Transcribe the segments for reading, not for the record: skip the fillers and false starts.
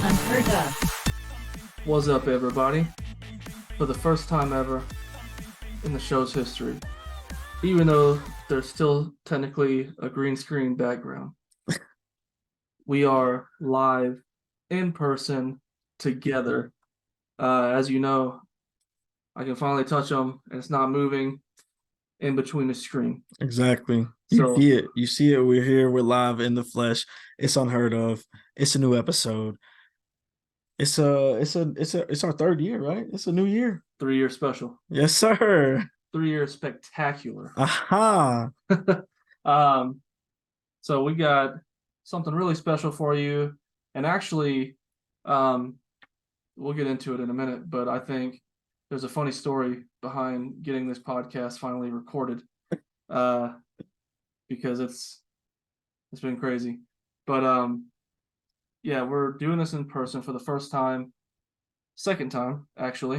Unheard of. What's up, everybody? For the first time ever in the show's history, even though there's still technically a green screen background, we are live in person together. As you know, I can finally touch them and it's not moving in between the screen. Exactly. So- You see it. You see it. We're here. We're live in the flesh. It's unheard of. It's a new episode. It's our third year, right? It's a new year. 3-year special, Yes, sir. 3-year spectacular. Aha. So we got something really special for you, and actually, we'll get into it in a minute. But I think there's a funny story behind getting this podcast finally recorded, because it's been crazy. But yeah, we're doing this in person for the first time, second time actually.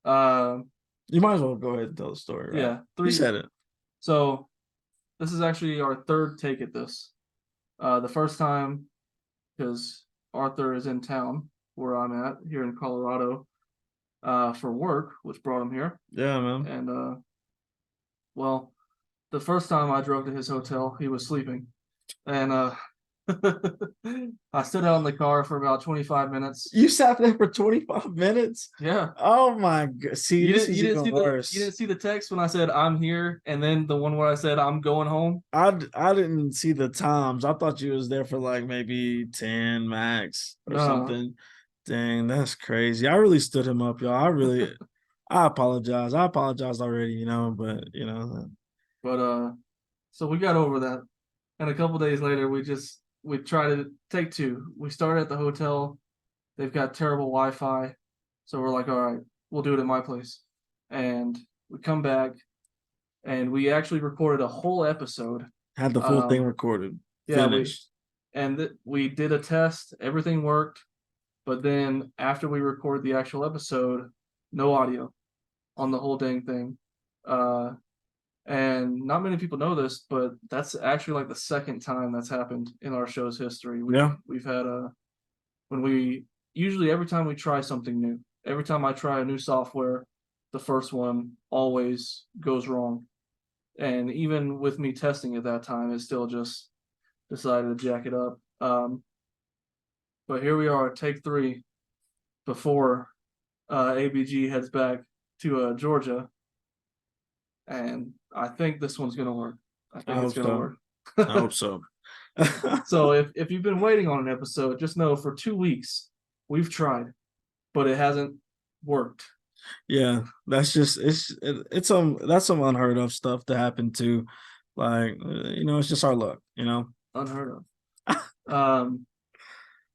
You might as well go ahead and tell the story, right? Yeah, You said it. So this is actually our third take at this. The first time, because Arthur is in town where I'm at here in Colorado, for work, which brought him here. Yeah, man. And well, the first time I drove to his hotel, he was sleeping, and I stood out in the car for about 25 minutes. You sat there for 25 minutes? Yeah. Oh my god. See, You this didn't, is you didn't even see worse. you didn't see the text when I said I'm here, and then the one where I said I'm going home. I didn't see the times. I thought you was there for like maybe 10 max or No. something. Dang, that's crazy. I really stood him up, y'all. I apologize. I apologize already, but But so we got over that, and a couple days later, we tried to take two. We started at the hotel. They've got terrible Wi-Fi, so we're like, all right, we'll do it at my place. And we come back, and we actually recorded a whole episode. had the full thing recorded. Yeah, Finished. we did a test. Everything worked, but then after we recorded the actual episode, no audio on the whole dang thing. And not many people know this, but that's actually like the second time that's happened in our show's history. We've had usually every time we try something new, every time I try a new software, the first one always goes wrong. And even with me testing at that time, it still just decided to jack it up. But here we are, take 3, before ABG heads back to Georgia. And I think this one's gonna work. I think it's gonna work. I hope so. So if you've been waiting on an episode, just know for 2 weeks we've tried, but it hasn't worked. Yeah, that's some unheard of stuff to happen to, like, it's just our luck, Unheard of.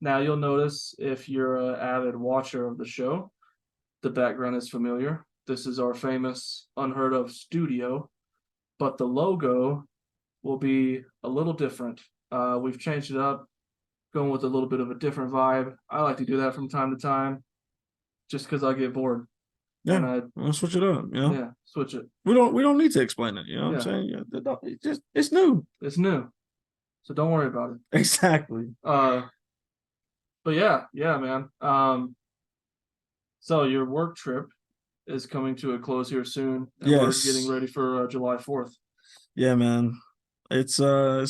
Now you'll notice, if you're an avid watcher of the show, the background is familiar. This is our famous Unheard of studio, but the logo will be a little different. We've changed it up, going with a little bit of a different vibe. I like to do that from time to time, just because I get bored. Yeah, we'll switch it up. Yeah, switch it. We don't need to explain it. You know what I'm saying? Yeah, it's new. It's new, so don't worry about it. Exactly. But yeah, man. So your work trip is coming to a close here soon, and we're getting ready for July 4th. Yeah, man. It's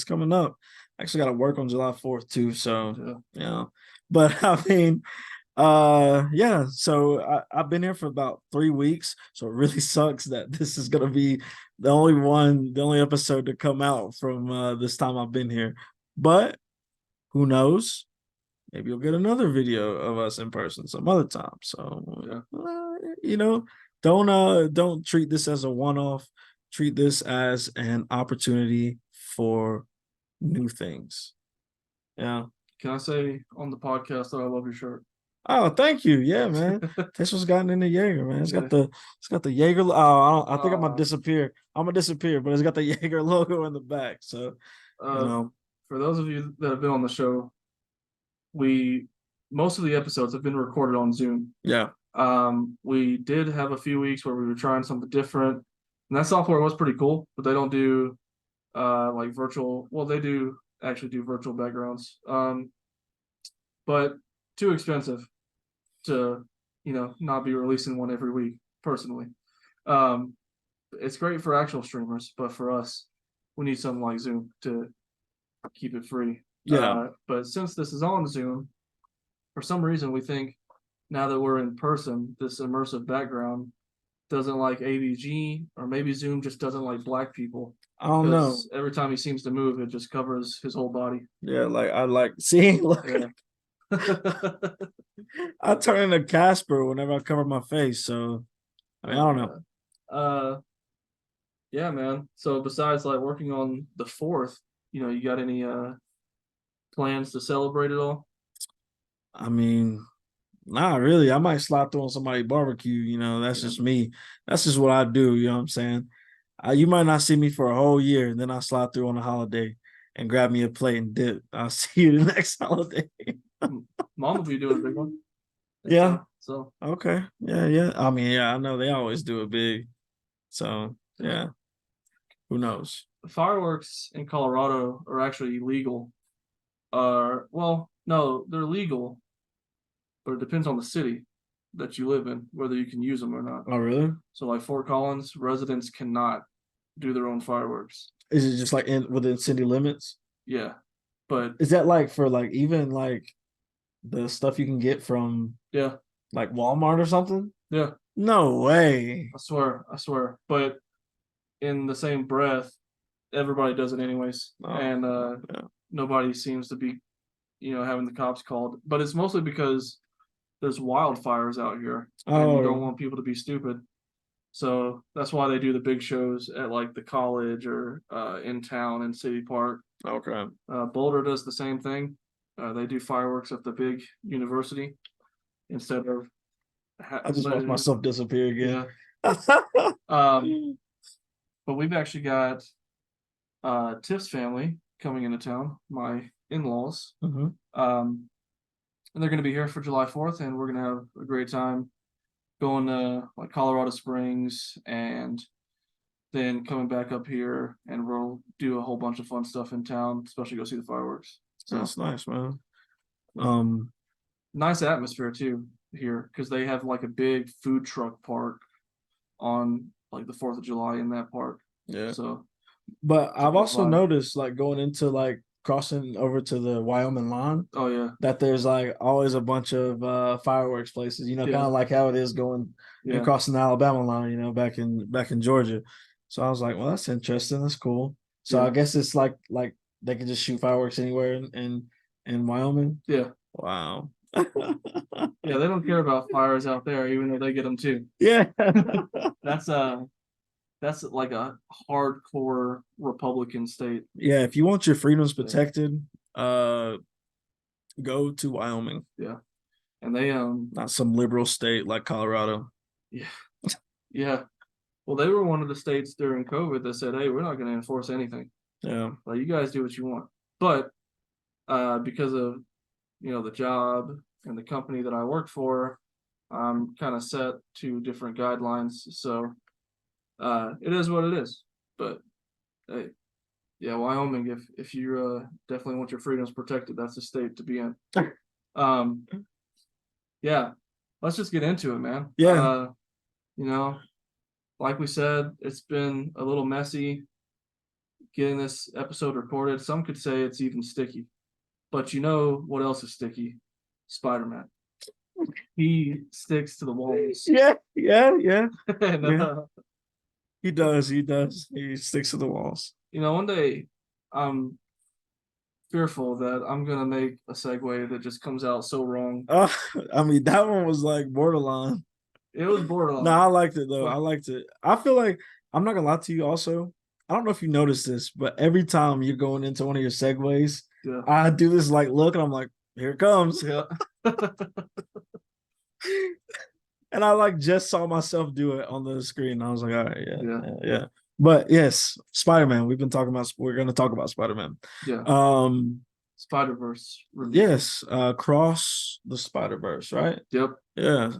coming up. I actually got to work on July 4th too, so But I mean, yeah, so I've been here for about 3 weeks, so it really sucks that this is gonna be the only episode to come out from this time I've been here. But who knows? Maybe you'll get another video of us in person some other time. So don't treat this as a one-off. Treat this as an opportunity for new things. Yeah. Can I say on the podcast that I love your shirt? Oh, thank you. Yeah, man. This was gotten in the Jaeger, man. It's got the Jaeger. Oh, I think I'm gonna disappear. But it's got the Jaeger logo in the back. So, for those of you that have been on the show, most of the episodes have been recorded on Zoom. Yeah. We did have a few weeks where we were trying something different, and that software was pretty cool, but they don't do like virtual. Well, they do actually do virtual backgrounds. But too expensive to, not be releasing one every week. Personally, it's great for actual streamers, but for us, we need something like Zoom to keep it free. Yeah. But since this is on Zoom, for some reason we think now that we're in person, this immersive background doesn't like ABG, or maybe Zoom just doesn't like black people. I don't know. Because every time he seems to move, it just covers his whole body. Yeah, like I like seeing. Look, Yeah. I turn into Casper whenever I cover my face. So I mean, I don't know. Yeah, man. So besides like working on the 4th, you got any plans to celebrate it all? I mean, not really. I might slide through on somebody's barbecue. That's Yeah. just me. That's just what I do. You know what I'm saying? You might not see me for a whole year, and then I slide through on a holiday and grab me a plate and dip. I'll see you the next holiday. Mom will be doing a big one. Yeah. So Okay. Yeah, yeah. I mean, yeah, I know they always do it big. So yeah. Who knows? fireworks in Colorado are actually illegal. Well, no, they're legal, but it depends on the city that you live in, whether you can use them or not. Oh, really? So like Fort Collins, residents cannot do their own fireworks. Is it just like within city limits? Yeah. But Is that like for like even like the stuff you can get from yeah, like Walmart or something? yeah, No way. I swear. But in the same breath, everybody does it anyways. Oh, and yeah. nobody seems to be, having the cops called. But it's mostly because there's wildfires out here, and you don't Oh, want people to be stupid. So that's why they do the big shows at like the college or in town in City Park. okay. Boulder does the same thing. They do fireworks at the big university instead of. I just watched myself disappear again. Yeah. But we've actually got Tiff's family coming into town, my in-laws. Mhm. And they're going to be here for July 4th, and we're going to have a great time going to like Colorado Springs, and then coming back up here, and we'll do a whole bunch of fun stuff in town, especially go see the fireworks. So That's nice, man. nice atmosphere too here, because they have like a big food truck park on like the 4th of July in that park. Yeah. So, but I've also vibe. noticed like going into like crossing over to the Wyoming line oh yeah, that there's like always a bunch of fireworks places, Yeah. kind of like how it is going yeah, and crossing the Alabama line, back in Georgia. So I was like, well, that's interesting. That's cool. So Yeah. I guess it's like they can just shoot fireworks anywhere in Wyoming. yeah, Wow. yeah. They don't care about fires out there, even though they get them too. Yeah. That's like a hardcore Republican state. Yeah, if you want your freedoms protected, go to Wyoming. Yeah. And they Not some liberal state like Colorado. Yeah. Yeah. Well, they were one of the states during COVID that said, "Hey, we're not going to enforce anything. Yeah. Like, you guys do what you want." But because of the job and the company that I work for, I'm kind of set to different guidelines. So it is what it is. But hey, yeah, Wyoming. If you definitely want your freedoms protected, that's the state to be in. Yeah, let's just get into it, man. Yeah. Like we said, it's been a little messy getting this episode recorded. Some could say it's even sticky, but you know what else is sticky? Spider-Man. He sticks to the walls. Yeah. And, Yeah. He does. He sticks to the walls. one day I'm fearful that I'm gonna make a segue that just comes out so wrong. I mean, that one was like borderline. It was borderline. No, I liked it though. I liked it. I feel like I'm not gonna lie to you. Also, I don't know if you noticed this, but every time you're going into one of your segues, Yeah. I do this like look, and I'm like, here it comes. Yeah. And I like just saw myself do it on the screen. I was like, all right, Yeah. yeah. But yes, Spider-Man. We're gonna talk about Spider-Man. Yeah. Spider-Verse review. Yes, Cross the Spider-Verse, right? Yep. Yeah.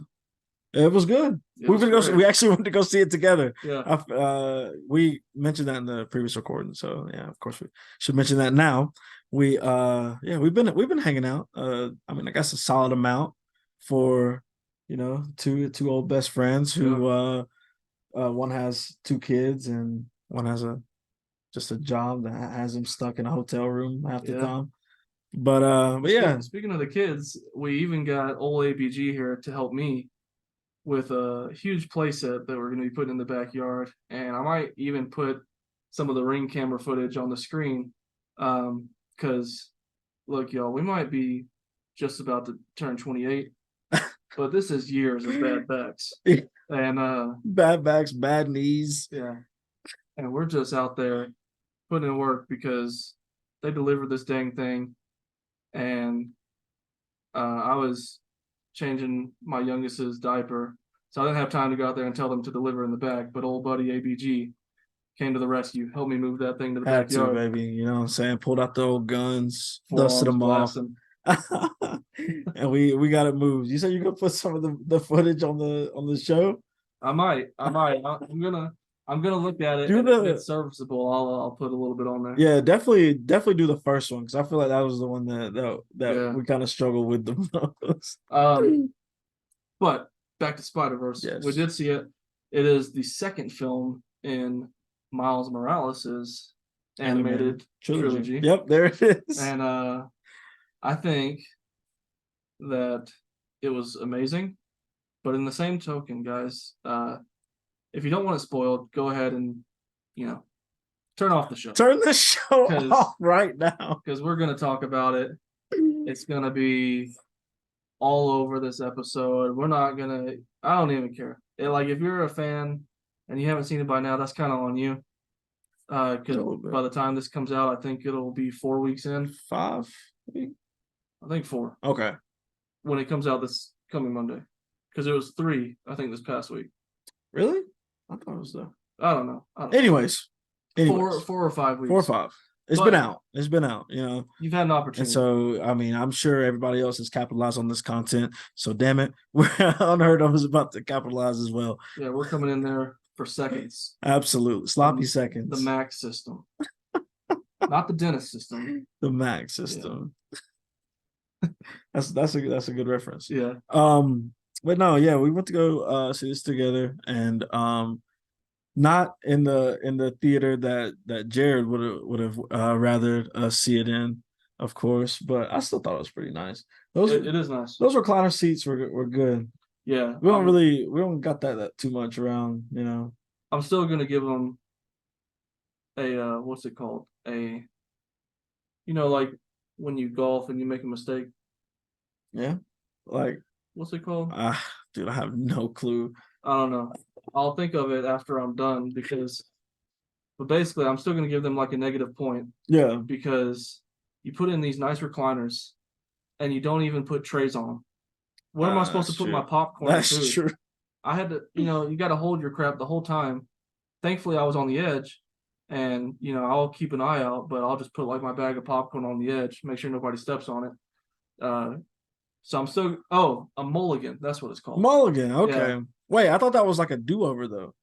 It was good. We actually went to go see it together. Yeah. We mentioned that in the previous recording, so yeah, of course we should mention that now. we've been hanging out. I mean, I guess a solid amount for two old best friends who one has two kids and one has a just a job that has him stuck in a hotel room half the Yeah. time. But yeah, Speaking of the kids, we even got old ABG here to help me with a huge playset that we're going to be putting in the backyard, and I might even put some of the Ring camera footage on the screen. Because look, y'all, we might be just about to turn 28, but this is years of bad backs, and bad backs, bad knees. yeah, and we're just out there putting in work because they delivered this dang thing, and I was changing my youngest's diaper, so I didn't have time to go out there and tell them to deliver in the back. But old buddy ABG came to the rescue, helped me move that thing to the Had to, backyard. baby. You know what I'm saying? Pulled out the old guns, dusted Forearms them off. blasting. And we got it moved. You said you're gonna put some of the footage on the show? I might. I'm gonna look at it, Do and if the it's serviceable, I'll put a little bit on there. Yeah, definitely do the first one because I feel like that was the one that Yeah. we kind of struggled with the most. But back to Spider-Verse. Yes. We did see it. It is the second film in Miles Morales' animated trilogy. Yep, there it is. And I think that it was amazing. But in the same token, guys, if you don't want it spoiled, go ahead and turn off the show. Turn the show off right now. Because we're gonna talk about it. It's gonna be all over this episode. We're not gonna I don't even care. Like if you're a fan and you haven't seen it by now, that's kind of on you. Because by the time this comes out, I think it'll be 4 weeks in. 5? I think 4. Okay. When it comes out this coming Monday. Because it was 3, I think, this past week. Really? I thought it was I don't know. Anyways. 4 or 5 weeks. 4 or 5. It's been out. It's been out, You've had an opportunity. And so, I mean, I'm sure everybody else has capitalized on this content. So, damn it, we're Unheard Of is about to capitalize as well. Yeah, we're coming in there for seconds. Absolutely. Sloppy seconds. The Max system. Not the Dennis system. The Max system. Yeah. That's a good reference. Yeah. But no, yeah, we went to go see this together, and not in the theater that Jerod would have rather see it in, of course, but I still thought it was pretty nice. It is nice. Those recliner seats were good. Yeah, we don't got that too much around, I'm still gonna give them a what's it called? Like when you golf and you make a mistake. Yeah, like what's it called? Dude, I have no clue. I don't know. I'll think of it after I'm done but basically I'm still gonna give them like a negative point. Yeah. Because you put in these nice recliners and you don't even put trays on them. Where am I supposed to put my popcorn? That's true. I had to, you got to hold your crap the whole time. Thankfully, I was on the edge, and I'll keep an eye out, but I'll just put like my bag of popcorn on the edge, make sure nobody steps on it. So I'm still a mulligan. That's what it's called. Mulligan. Okay. Yeah. Wait, I thought that was like a do-over though.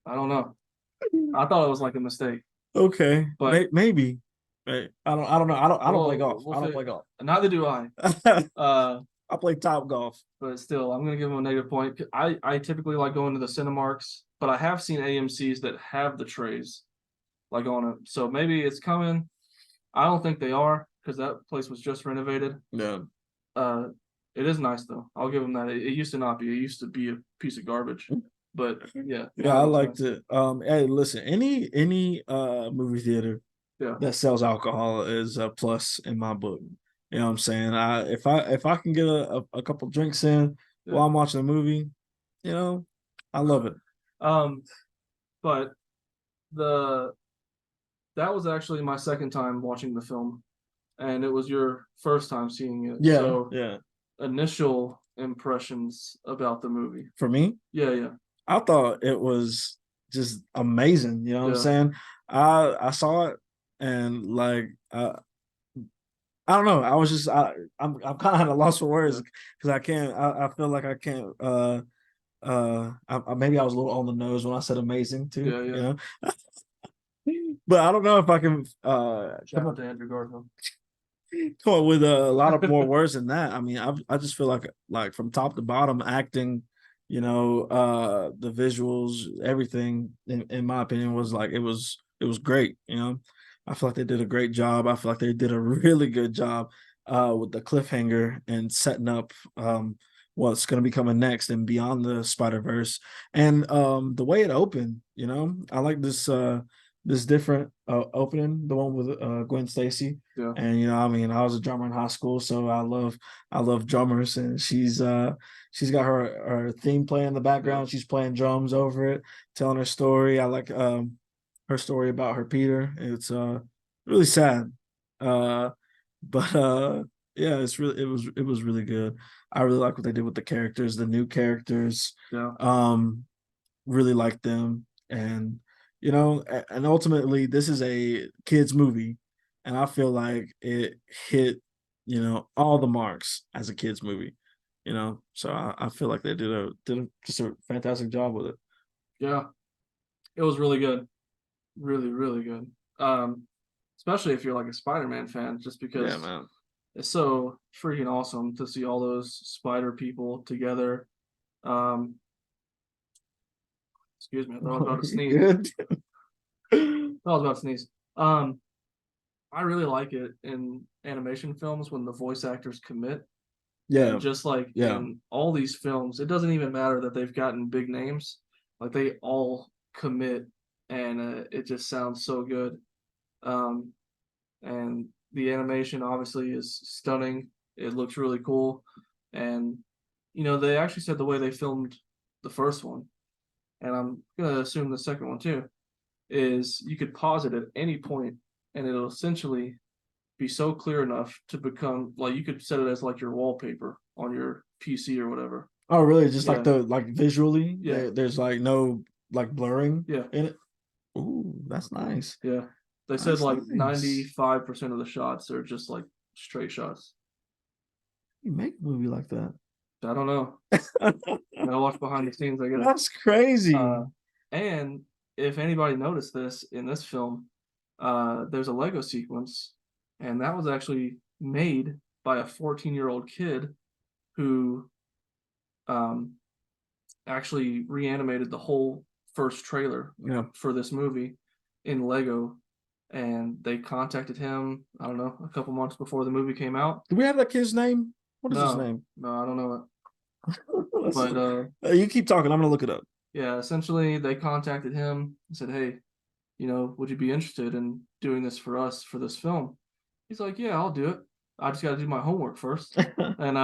I don't know. I thought it was like a mistake. Okay, but maybe. Right. I don't know. I don't play golf. I don't play golf. Neither do I. I play top golf. But still, I'm gonna give them a negative point. I typically like going to the Cinemarks, but I have seen AMCs that have the trays like on it. So maybe it's coming. I don't think they are because that place was just renovated. Yeah. It is nice though. I'll give them that. It used to not be. It used to be a piece of garbage. But yeah. Yeah, I liked it. Hey, listen, any movie theater that sells alcohol is a plus in my book. You know what I'm saying? If I can get a couple drinks in while I'm watching a movie, I love it. But that was actually my second time watching the film, and it was your first time seeing it. Yeah. So yeah. Initial impressions about the movie. For me? Yeah. I thought it was just amazing. You know what I'm saying? I saw it and like I don't know. I was just I'm kind of at a loss for words because I feel like I can't maybe I was a little on the nose when I said amazing too. Yeah. But I don't know if I can Shout out to Andrew Garfield. come up with a lot of more words than that. I mean, I just feel like from top to bottom, acting, the visuals, everything, in my opinion, was like it was great. I feel like they did a great job. I feel like they did a really good job with the cliffhanger and setting up what's going to be coming next and beyond the Spider Verse, and the way it opened. I like this different opening, the one with Gwen Stacy. Yeah. And I mean, I was a drummer in high school, so I love drummers, and she's got her theme playing in the background. She's playing drums over it, telling her story. I like her story about her Peter. It's really sad. Uh but yeah, it was really good. I really like what they did with the characters, the new characters. Yeah. Really like them, and and ultimately this is a kids movie, and I feel like it hit all the marks as a kids movie. So I feel like they did just a fantastic job with it. Yeah. It was really good. Really, really good. Especially if you're like a Spider-Man fan, just Yeah, because man. it's so freaking awesome to see all those spider people together. Um, excuse me, I thought I was about to You sneeze. good? I was about to sneeze. Um, I really like it in animation films when the voice actors commit. And Yeah, just like yeah. in all these films, it doesn't even matter that they've gotten big names. Like they all commit, and it just sounds so good. Um, and the animation obviously is stunning. It looks really cool, and they actually said the way they filmed the first one, and I'm gonna assume the second one too, is you could pause it at any point, and it'll essentially be so clear enough to become like you could set it as like your wallpaper on your PC or whatever. Oh, really? Just like Yeah, visually, yeah, there's like no like blurring yeah, in it. Ooh, that's nice. yeah. They said That's like nice. 95% of the shots are just like straight shots. You make a movie like that. I don't know. I gotta watch behind the scenes, I guess. That's crazy. Uh, and if anybody noticed this in this film, there's a Lego sequence, and that was actually made by a 14-year-old kid who um, actually reanimated the whole first trailer Yeah. for this movie in Lego. And they contacted him, I don't know, a couple months before the movie came out. Do we have that kid's name? What is his No, name? no, I don't know it. But You keep talking. I'm gonna look it up. yeah, essentially they contacted him and said, "Hey, would you be interested in doing this for us for this film?" He's like, "Yeah, I'll do it. I just got to do my homework first." And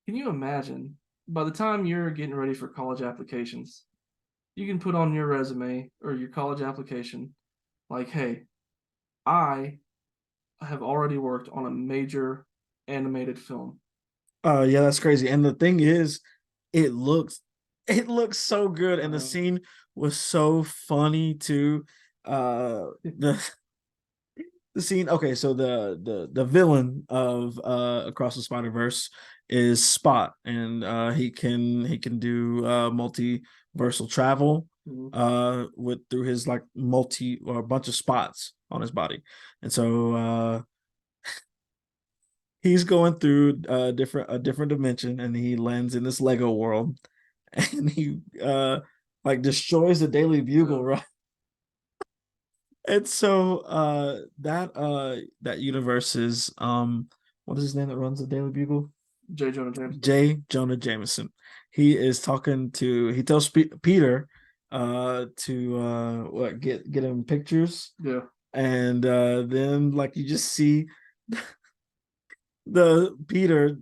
can you imagine by the time you're getting ready for college applications, you can put on your resume or your college application, like, "Hey, I have already worked on a major animated film." Yeah, that's crazy. And the thing is, it looks it looks so good, and the Uh, scene was so funny too. The scene. Okay, so the villain of Across the Spider Verse is Spot, and he can do multiversal travel mhm. with through his like multi or a bunch of spots on his body, and so he's going through a different dimension, and he lands in this Lego world, and he like destroys the Daily Bugle, right? And so that universe is what is his name that runs the Daily Bugle? J. Jonah Jameson. J. Jonah Jameson. He tells Peter to what get him pictures, Yeah, and then like you just see the Peter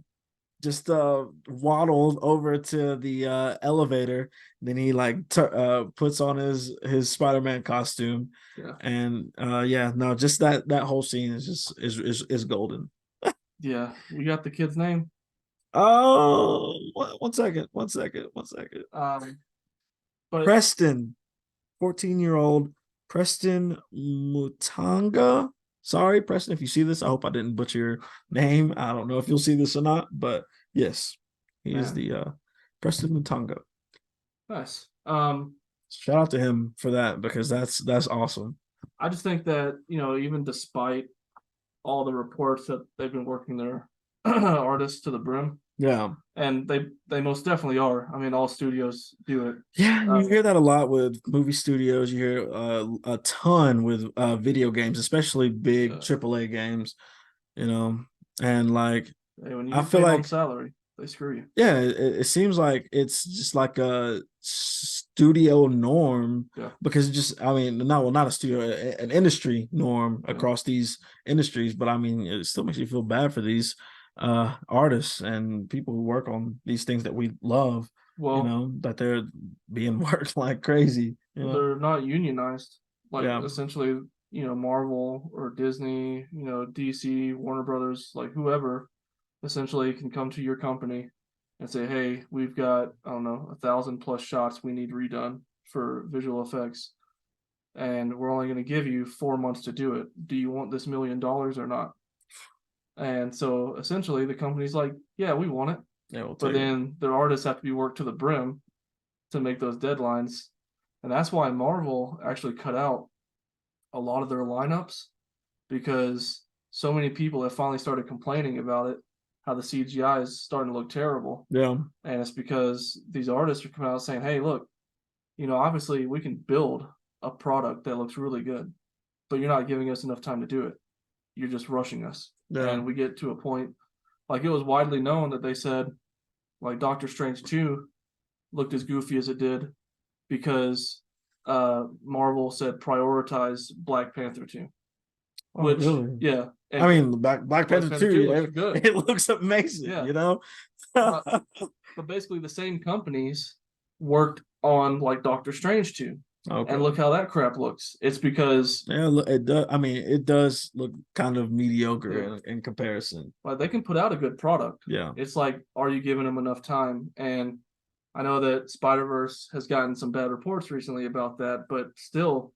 just waddled over to the elevator. Then he like puts on his Spider-Man costume, yeah, and yeah, no, just that whole scene is just is golden. yeah. We got the kid's name. Oh, one second. Um, but Preston, 14-year-old Preston Mutanga. Sorry, Preston, if you see this, I hope I didn't butcher your name. I don't know if you'll see this or not, but yes, he is man, the Preston Mutanga. nice. Shout out to him for that, because that's awesome. I just think that, even despite all the reports that they've been working their artists to the brim, Yeah. and they most definitely are. I mean, all studios do it. Yeah, Uh, you hear that a lot with movie studios. You hear a ton with video games, especially big AAA games, you know. And like when you I get feel paid on like salary, they screw you. yeah, it seems like it's just like a studio norm Yeah. because it just I mean, not a studio, an industry norm Yeah. across these industries, but I mean, it still makes you feel bad for these artists and people who work on these things that we love, Well, that they're being worked like crazy, they're not unionized. Like Yeah. essentially, Marvel or Disney, DC, Warner Brothers, like whoever, essentially can come to your company and say, "Hey, we've got, I don't know, 1,000+ shots we need redone for visual effects, and we're only going to give you 4 months to do it. Do you want this $1 million or not?" And so essentially, the company's like, "Yeah, we want it," Yeah, we'll but take it. then their artists have to be worked to the brim to make those deadlines, and that's why Marvel actually cut out a lot of their lineups, because so many people have finally started complaining about it, how the CGI is starting to look terrible. Yeah. And it's because these artists are coming out saying, "Hey, look, obviously we can build a product that looks really good, but you're not giving us enough time to do it. You're just rushing us." Yeah. And we get to a point, like it was widely known that they said, like Doctor Strange 2 looked as goofy as it did because Marvel said prioritize Black Panther 2, Oh, which, really? yeah, I and mean, Black Black Panther Panther 2, 2 yeah, looks good. it looks amazing, Yeah. But, but basically the same companies worked on like Doctor Strange 2. Okay. And look how that crap looks. It's because Yeah, it does. I mean, it does look kind of mediocre yeah, in comparison. like they can put out a good product. Yeah. It's like, are you giving them enough time? And I know that Spider-Verse has gotten some bad reports recently about that, but still,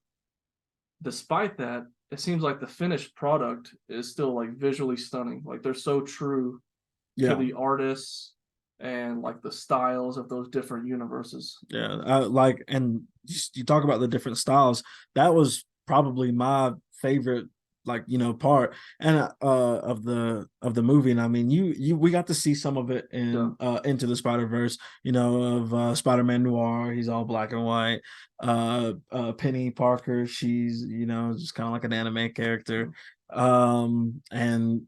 despite that, it seems like the finished product is still like visually stunning. Like they're so true to Yeah. the artists and like the styles of those different universes. Yeah. And you talk about the different styles. That was probably my favorite, like, part and of the movie. And I mean, we got to see some of it in Into the Spider-Verse, of Spider-Man Noir. He's all black and white. Penny Parker, she's, just kind of like an anime character. And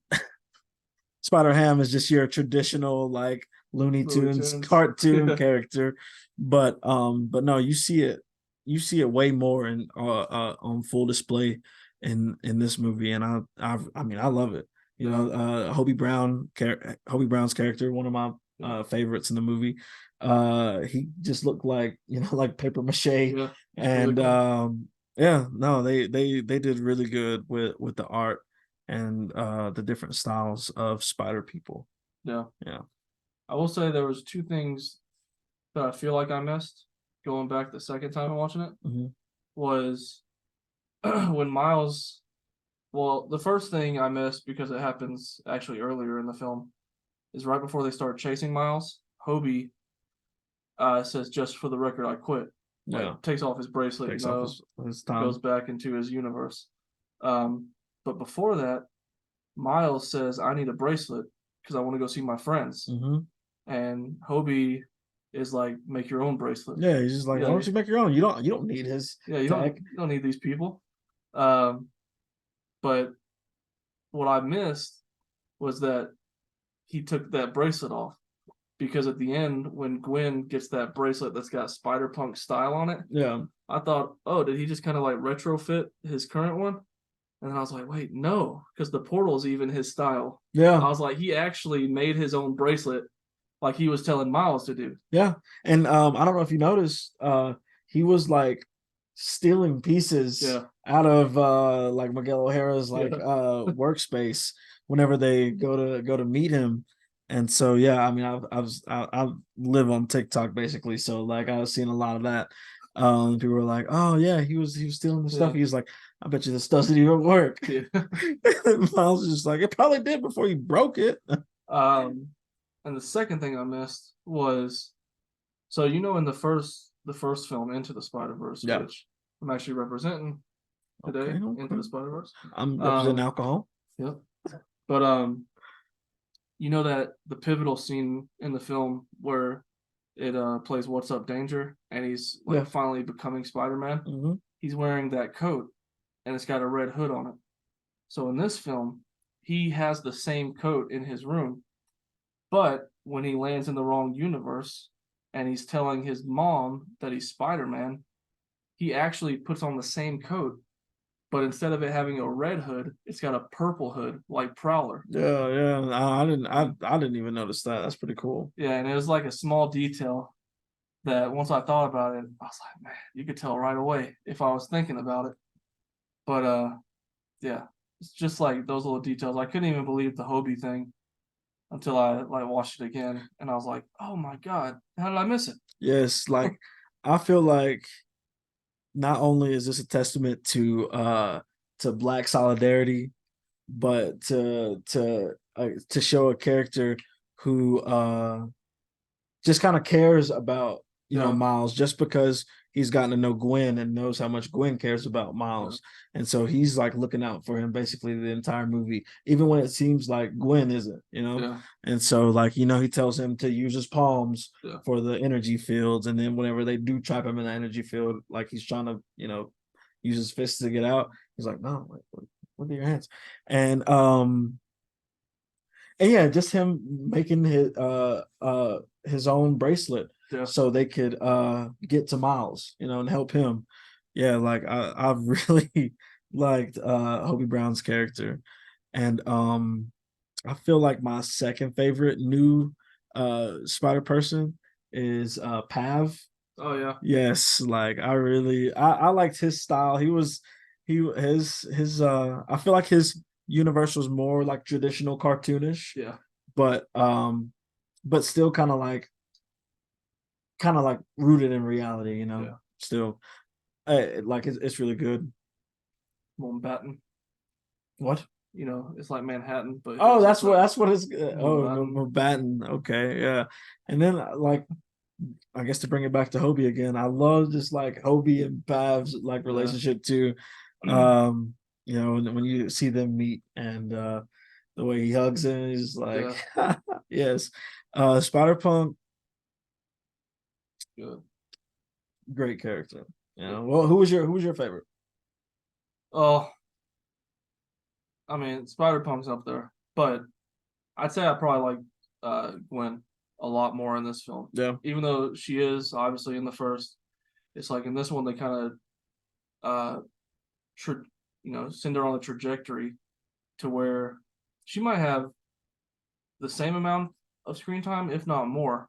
Spider-Ham is just your traditional like Looney Tunes cartoon character, but no, you see it way more in on full display in this movie, and I mean I love it. Hobie Brown's character, one of my favorites in the movie. He just looked like like paper mache, and really cool. yeah, no, they did really good with the art and the different styles of spider people. Yeah. Yeah. I will say there was two things that I feel like I missed going back the second time and watching it. Was when Miles, well, the first thing I missed because it happens actually earlier in the film is right before they start chasing Miles, Hobie says, "Just for the record, I quit." Yeah. Like takes off his bracelet, Takes off his time. goes back into his universe. But before that, Miles says, "I need a bracelet because I want to go see my friends." And Hobie is like, "Make your own bracelet." Yeah, he's just like, why don't you make your own? You don't need his you tag. don't need these people. But what I missed was that he took that bracelet off, because at the end when Gwen gets that bracelet that's got Spider Punk style on it, Yeah, I thought, oh, did he just kind of like retrofit his current one? And then I was like, wait, no, because the portal's even his style. yeah, I was like, he actually made his own bracelet, like he was telling Miles to do. yeah. And I don't know if you noticed, he was like stealing pieces out of like Miguel O'Hara's like workspace whenever they go to meet him. And so yeah, I mean I live on TikTok basically, so like I was seeing a lot of that. People were like, oh yeah, he was stealing the stuff. He was like, I bet you this doesn't even work. Miles was just like, it probably did before you broke it. And the second thing I missed was, so in the first film, Into the Spider-Verse, which I'm actually representing, today Okay, into okay. the Spider-Verse. I'm representing Um, alcohol. yep. But you know that the pivotal scene in the film where it plays "What's Up, Danger" and he's like Yeah. finally becoming Spider-Man. Hmm. He's wearing that coat and it's got a red hood on it. So in this film, he has the same coat in his room, but when he lands in the wrong universe and he's telling his mom that he's Spider-Man, he actually puts on the same coat, but instead of it having a red hood, it's got a purple hood like Prowler. Yeah, yeah. Uh, I didn't even notice that. That's pretty cool. yeah, and it was like a small detail that once I thought about it, I was like, man, you could tell right away if I was thinking about it. But yeah, it's just like those little details. I couldn't even believe the Hobie thing until I like watched it again, and I was like, oh my god, how did I miss it? Yes, like I feel like not only is this a testament to Black solidarity, but to show a character who just kind of cares about Yeah, Miles just because he's gotten to know Gwen and knows how much Gwen cares about yeah, Miles. And so he's like looking out for him basically the entire movie, even when it seems like Gwen isn't. yeah, And so like, he tells him to use his palms yeah. for the energy fields. And then whenever they do trap him in the energy field, like he's trying to, use his fists to get out. He's like, no, look at your hands. And and yeah, just him making his own bracelet Yeah. so they could get to Miles, and help him. Yeah, like I really liked Hobie Brown's character. And I feel like my second favorite new spider person is Pav. Oh yeah, Yes, like I liked his style. I feel like his universe was more like traditional cartoonish, yeah, but still kind of like rooted in reality. yeah. Still, like it's really good. Mountbatten. What? It's like Manhattan, but Oh, it's a that's what it's. Oh, Mountbatten. Batten. Okay, yeah. And then like I guess to bring it back to Hobie again, I love just like Hobie and Pav's like Yeah. relationship too. Um, when you see them meet and the way he hugs him, he's like, Yeah. yes. Spider Punk, Good. great character. Yeah. Well, who was your favorite? Oh, I mean, Spider-Punk's up there, but I'd say I probably like Gwen a lot more in this film. Yeah, Even though she is obviously in the first, it's like in this one they kind of uh tra- send her on a trajectory to where she might have the same amount of screen time, if not more,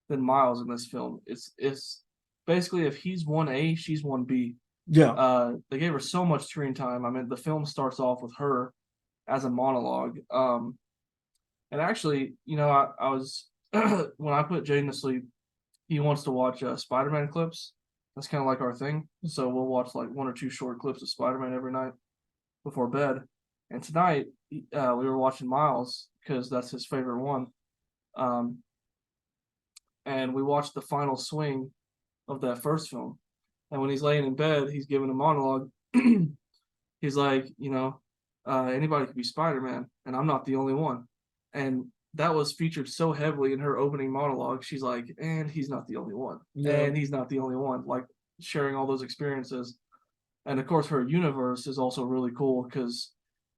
than Miles in this film. It's basically if he's 1A, she's 1B. yeah, They gave her so much screen time. I mean, the film starts off with her as a monologue. And actually, I was when I put Jaden to sleep, he wants to watch Spider-Man clips. That's kind of like our thing. So we'll watch like one or two short clips of Spider-Man every night before bed. And tonight, we were watching Miles because that's his favorite one. Um, and we watched the final swing of that first film. And when he's laying in bed, he's giving a monologue. He's like, anybody could be Spider-Man, and I'm not the only one. And that was featured so heavily in her opening monologue. She's like, and he's not the only one, yeah, and he's not the only one. Like sharing all those experiences, and of course, her universe is also really cool because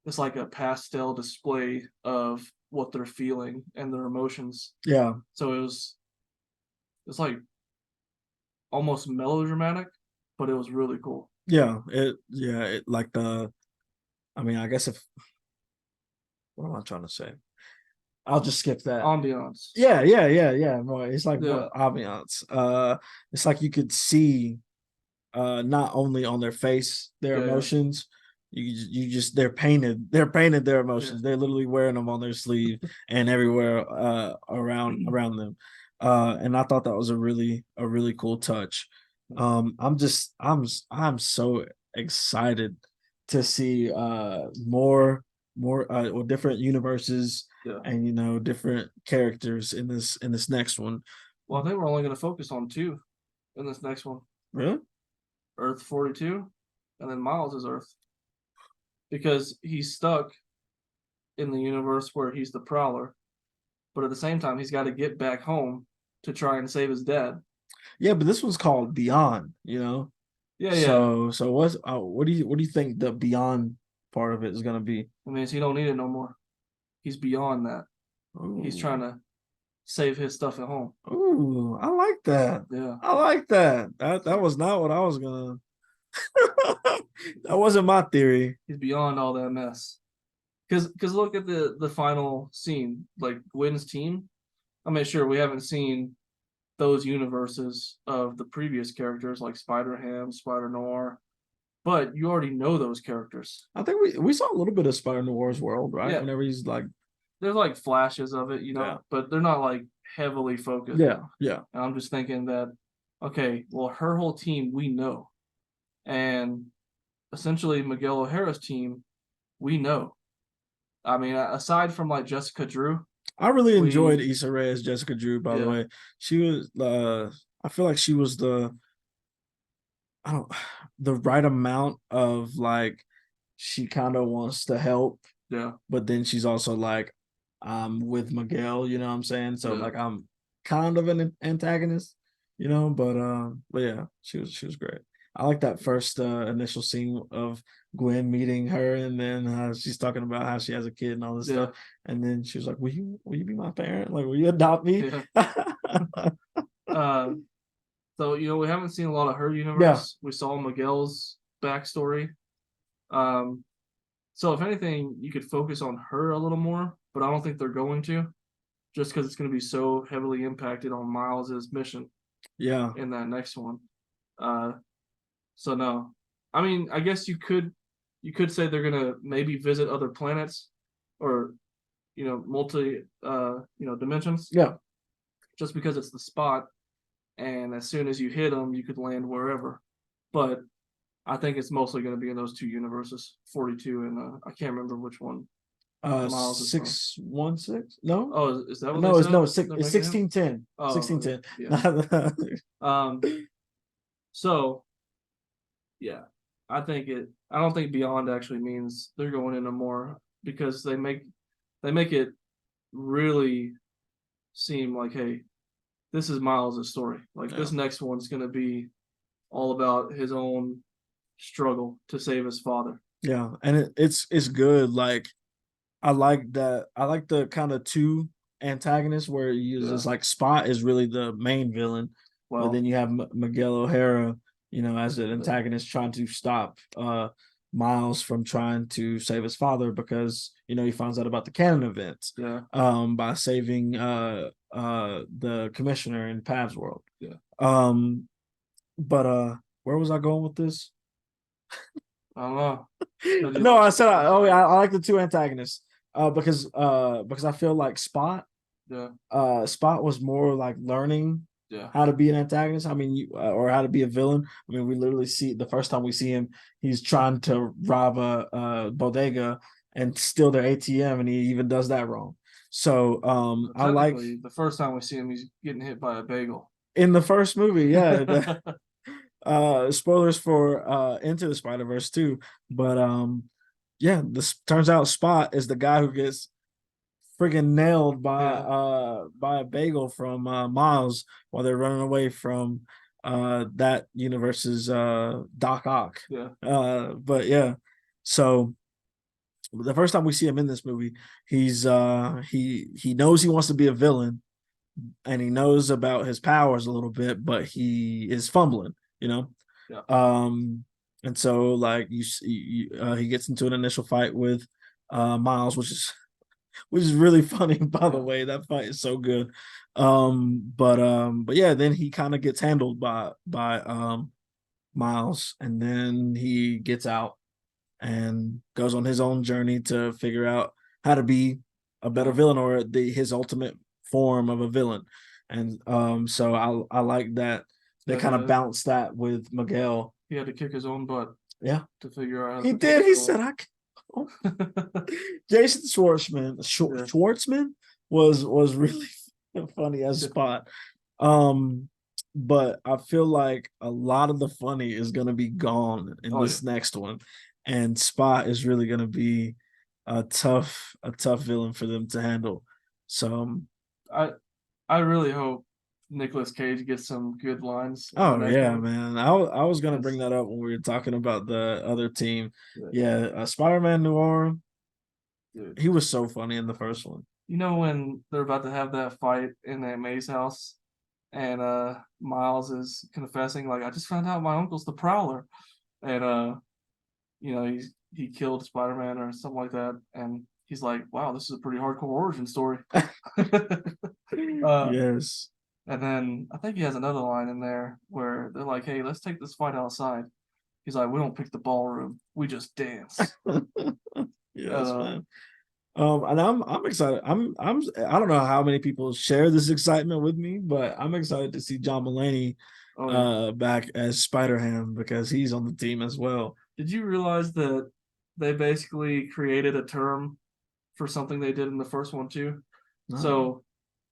it's like a pastel display of what they're feeling and their emotions. yeah, So it's like almost melodramatic, but it was really cool. yeah. Like I mean, I guess if what am I trying to say? I'll just skip that. Ambiance. Yeah. Right. It's like Yeah, what ambiance. It's like you could see not only on their face their yeah, emotions. You just they're painted their yeah. emotions. They're literally wearing them on their sleeve and everywhere around them. And I thought that was a really cool touch. I'm so excited to see more or different universes Yeah. and different characters in this next one. Well, I think we're only going to focus on two in this next one. Really? Earth 42, and then Miles is Earth. because he's stuck in the universe where he's the Prowler, but at the same time, he's got to get back home to try and save his dad. Yeah, but this one's called Beyond, you know. Yeah, yeah. So what do you think the Beyond part of it is gonna be? I mean, he don't need it no more. He's beyond that. He's Ooh. trying to save his stuff at home. Ooh, I like that. Yeah. I like that. That was not what I was gonna. That wasn't my theory. He's beyond all that mess. Because look at the final scene, like Gwen's team. I mean, sure, we haven't seen those universes of the previous characters like Spider Ham, Spider Noir, but you already know those characters. I think we saw a little bit of Spider Noir's world, right? Yeah. Whenever he's like, there's like flashes of it, you know, Yeah. but they're not like heavily focused. yeah, yeah, And I'm just thinking that, okay, well, her whole team we know, and essentially Miguel O'Hara's team we know. I mean, aside from like Jessica Drew, I really enjoyed Issa Rae as Jessica Drew. By the Yeah. way, she was. I feel like she was I don't the right amount of like she kind of wants to help, yeah, but then she's also like, I'm with Miguel, you know what I'm saying? So Yeah. like I'm kind of an antagonist, you know, but yeah, she was great. I like that first initial scene of Gwen meeting her, and then she's talking about how she has a kid and all this Yeah. stuff, and then she was like, will you be my parent? Like, will you adopt me?" Yeah. So you know, we haven't seen a lot of her universe. We saw Miguel's backstory. So if anything, you could focus on her a little more, but I don't think they're going to, just because it's going to be so heavily impacted on Miles's mission Yeah. in that next one. So no, I mean, I guess you could say they're gonna maybe visit other planets, or multi dimensions. Yeah. Just because it's the spot, and as soon as you hit them, you could land wherever. But I think it's mostly going to be in those two universes, 42 and I can't remember which one. Miles is from. 616? No. Oh, is that what No, they it's said? no, it's They're making him? 1610. Oh, 1610. yeah. So yeah, I don't think Beyond actually means they're going into more, because they make it really seem like, hey, this is Miles' story. Like this next one's gonna be all about his own struggle to save his father. Yeah, and it's good. Like I like that. I like the kind of two antagonists where you use this, like Spot is really the main villain, but then you have Miguel O'Hara, as an antagonist trying to stop Miles from trying to save his father, because he finds out about the canon events. Yeah. By saving the commissioner in Pav's world. Yeah. But where was I going with this? I don't know. No, I said I like the two antagonists. Because I feel like Spot was more like learning how to be an antagonist. I mean, or how to be a villain. I mean, we literally see the first time we see him, he's trying to rob a bodega and steal their ATM, and he even does that wrong. So I like the first time we see him, he's getting hit by a bagel in the first movie. Yeah. Spoilers for Into the Spider-Verse too, but yeah, this turns out Spot is the guy who gets friggin' nailed by a bagel from Miles while they're running away from that universe's Doc Ock. Yeah. But yeah, so the first time we see him in this movie, he's he knows he wants to be a villain, and he knows about his powers a little bit, but he is fumbling. Yeah. And so like he gets into an initial fight with Miles, which is really funny, by the way. That fight is so good. But yeah, then he kind of gets handled by Miles, and then he gets out and goes on his own journey to figure out how to be a better villain, or his ultimate form of a villain. And so I like that they kind of bounced that with Miguel. He had to kick his own butt. Yeah. To figure out how he did. He said, I Jason Schwartzman was really funny as Spot. But I feel like a lot of the funny is gonna be gone in this next one. and Spot is really going to be a tough villain for them to handle. So I I really hope Nicolas Cage gets some good lines in the oh next yeah, one. man. I was gonna bring It's, that up when we were talking about the other team. uh, Yeah, Spider-Man Noir, dude, he was so funny in the first one. you know when they're about to have that fight in that Maze house, and Miles is confessing like, "I just found out my uncle's the Prowler," and he killed Spider-Man or something like that, and he's like, "Wow, this is a pretty hardcore origin story." uh, Yes. and then I think he has another line in there where they're like, "Hey, let's take this fight outside." He's like, "We don't pick the ballroom, we just dance." Yes, Uh, man. And I'm excited. I don't know how many people share this excitement with me, but I'm excited to see John Mulaney oh yeah. back as Spider-Ham because he's on the team as well. Did you realize that they basically created a term for something they did in the first one too? No. So,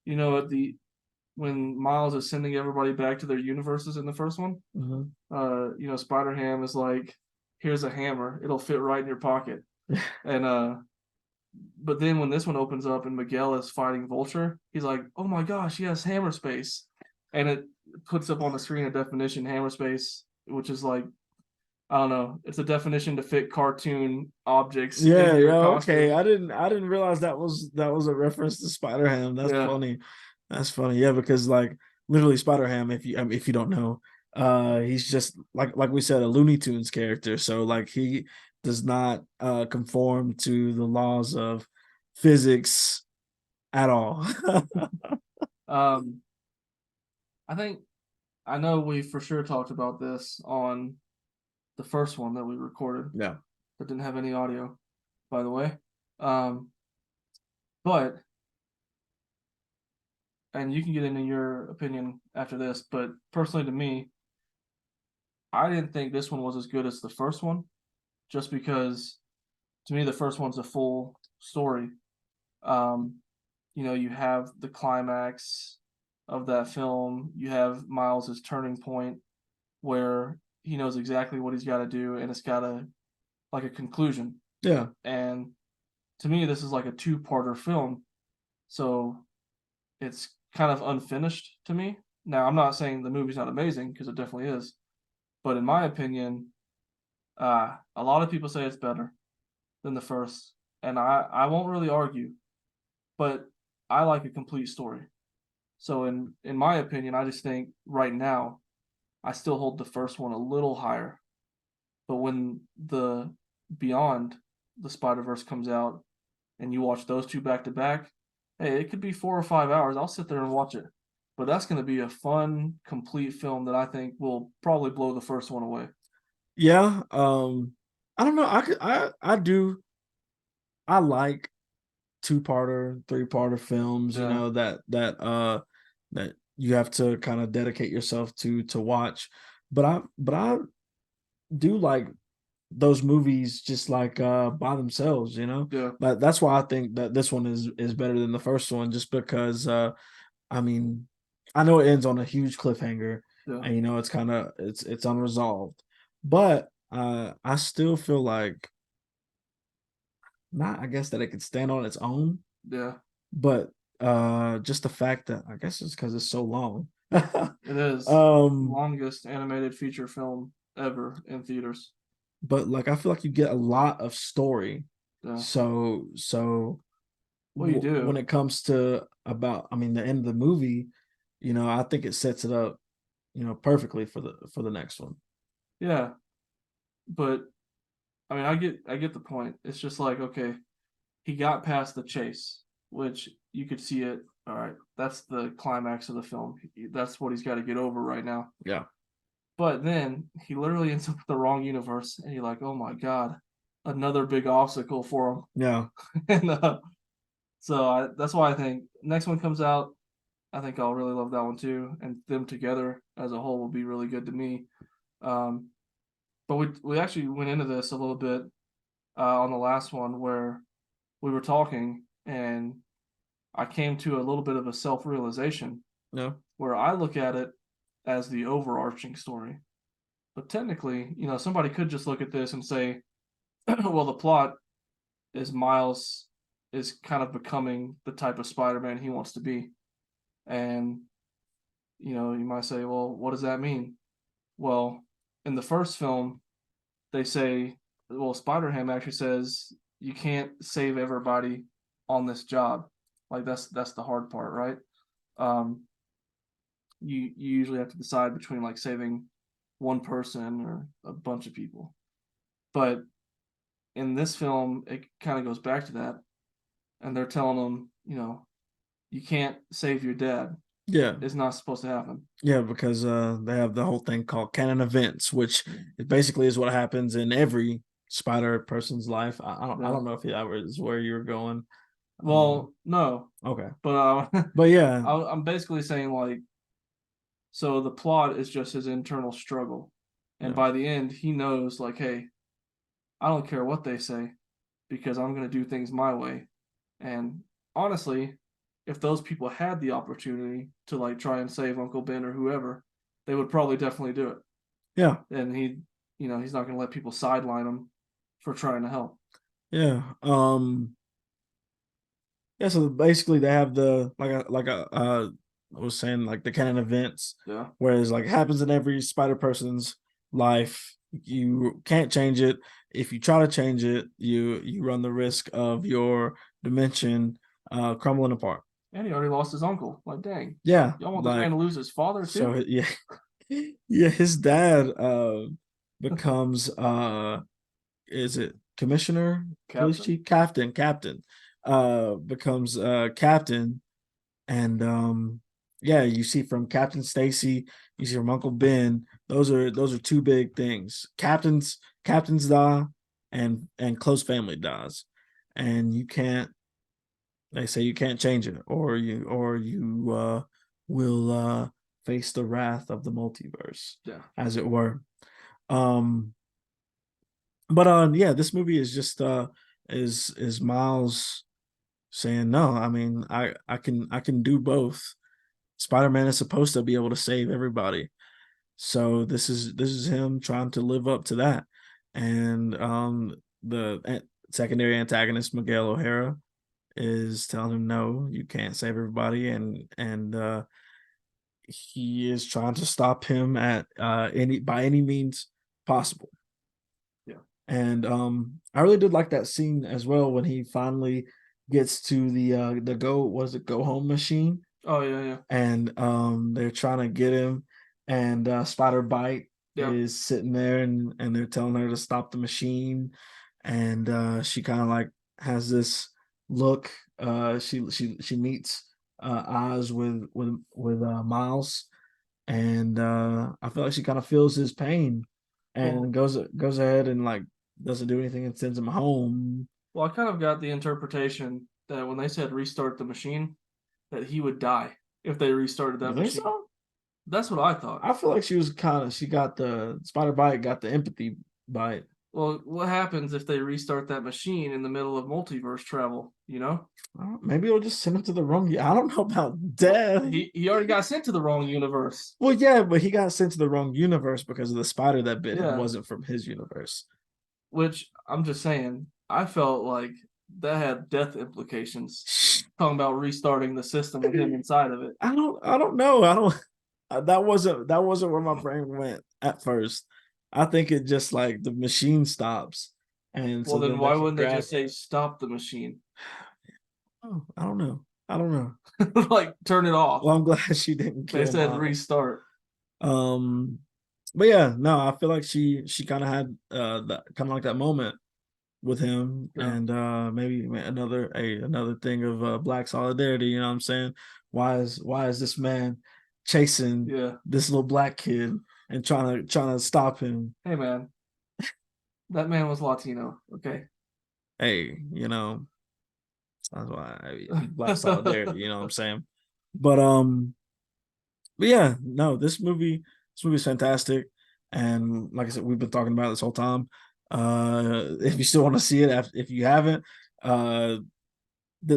at the when Miles is sending everybody back to their universes in the first one, Mhm. Spider Ham is like, here's a hammer, it'll fit right in your pocket. And but then when this one opens up and Miguel is fighting Vulture, he's like, oh my gosh, yes, hammer space. And it puts up on the screen a definition, hammer space, which is like, I don't know, it's a definition to fit cartoon objects Yeah, into yeah, your okay. costume. I didn't realize that was a reference to Spider-Ham. That's Yeah. funny. That's funny. Yeah, because like literally Spider-Ham, if you don't know, he's just like we said, a Looney Tunes character. So like he does not conform to the laws of physics at all. Um, I think I know we for sure talked about this on the first one that we recorded Yeah. that didn't have any audio, by the way. Um, but and you can get into your opinion after this, but personally to me, I didn't think this one was as good as the first one, just because to me the first one's a full story. Um, you have the climax of that film, you have Miles's turning point where he knows exactly what he's got to do, and it's got a like a conclusion. Yeah. And to me, this is like a two-parter film, so it's kind of unfinished to me. Now, I'm not saying the movie's not amazing because it definitely is, but in my opinion, a lot of people say it's better than the first, and I won't really argue, but I like a complete story. So in my opinion, I just think right now I still hold the first one a little higher. But when the Beyond the Spider Verse comes out and you watch those two back to back, hey, it could be 4 or 5 hours. I'll sit there and watch it. But that's going to be a fun, complete film that I think will probably blow the first one away. Yeah. I don't know. I do I like two-parter, three-parter films, Yeah, that you have to kind of dedicate yourself to watch. But I do like those movies just like by themselves, you know. yeah, But that's why I think that this one is better than the first one, just because I mean, I know it ends on a huge cliffhanger, yeah, and it's unresolved. But I still feel like not I guess that it could stand on its own, yeah. but just the fact that I guess it's because it's so long. It is um longest animated feature film ever in theaters. but like I feel like you get a lot of story. Yeah. So Well, you when do. it comes to about I mean the end of the movie, I think it sets it up, perfectly for the next one. Yeah. But I mean, I get the point. It's just like, okay, he got past the chase, which you could see it. All right, that's the climax of the film. That's what he's got to get over right now. Yeah. But then he literally ends up in the wrong universe, and you're like, oh my god, another big obstacle for him. Yeah. And that's why I think next one comes out. I think I'll really love that one too, and them together as a whole will be really good to me. Um, but we actually went into this a little bit on the last one where we were talking, and I came to a little bit of a self realization Yeah. where I look at it as the overarching story. But technically, somebody could just look at this and say, well, the plot is Miles is kind of becoming the type of Spider-Man he wants to be. And you might say, well, what does that mean? Well, in the first film, they say, well, Spider-Ham actually says you can't save everybody on this job. Like that's the hard part, right? Um, you usually have to decide between like saving one person or a bunch of people. But in this film, it kind of goes back to that, and they're telling them, you can't save your dad. Yeah. It's not supposed to happen. Yeah, because they have the whole thing called canon events, which it basically is what happens in every spider person's life. I don't know if that was where you were going. Well, no, Okay. but But yeah, I'm basically saying like, so the plot is just his internal struggle, and yeah, by the end, he knows like, hey, I don't care what they say, because I'm gonna do things my way. And honestly, if those people had the opportunity to like try and save Uncle Ben or whoever, they would probably definitely do it. yeah, And he's not gonna let people sideline him for trying to help. yeah. Yeah, so basically they have the I was saying, like the canon events, Yeah. whereas like happens in every spider person's life. You can't change it. If you try to change it, you run the risk of your dimension crumbling apart. And he already lost his uncle. Like, dang. Yeah, Y'all want this man like to lose his father so too? yeah. Yeah, his dad becomes is it commissioner, police Captain? chief, captain becomes captain. And yeah, you see from Captain Stacy, you see from Uncle Ben, those are two big things. Captains die, and close family dies. And you can't, they say you can't change it, or you will face the wrath of the multiverse, Yeah. as it were. Um but yeah, this movie is just is Miles saying, no, I mean, I can do both. Spider-Man is supposed to be able to save everybody. So this is him trying to live up to that. And the secondary antagonist, Miguel O'Hara, is telling him, no, you can't save everybody, and he is trying to stop him at any means possible. Yeah. And I really did like that scene as well when he finally gets to the go home machine, Oh yeah, yeah. and they're trying to get him, and Spider Bite Yeah. is sitting there, and they're telling her to stop the machine, and she kind of like has this look. She meets eyes with Miles, and I feel like she kind of feels his pain, Well, and goes ahead and like doesn't do anything and sends him home. well, I kind of got the interpretation that when they said restart the machine, that he would die if they restarted You that think machine. so? That's what I thought. I feel like she got the Spider Bite, got the empathy bite. Well, what happens if they restart that machine in the middle of multiverse travel? Maybe it'll just send him to the wrong. I don't know about Well, death. he already got sent to the wrong universe. Well, yeah, but he got sent to the wrong universe because of the spider that bit him Yeah, wasn't from his universe. which I'm just saying, I felt like that had death implications. Talking about restarting the system with him inside of it. I don't know. I don't. That wasn't where my brain went at first. I think it just like the machine stops, and Well, so then then they why can wouldn't they grab. just say stop the machine? Oh, I don't know. I don't know. Like turn it off. Well, I'm glad she didn't They kill said Miles. restart. Um, but yeah, no, I feel like she kind of had that kind of like that moment with him, Yeah. and maybe another thing of black solidarity. You know what I'm saying? Why is this man chasing Yeah. this little black kid and trying to stop him? Hey man, that man was Latino. Okay. Hey, that's why black solidarity. You know what I'm saying? But yeah, no, this movie's fantastic, and like I said, we've been talking about it this whole time. If you still want to see it, if you haven't, uh,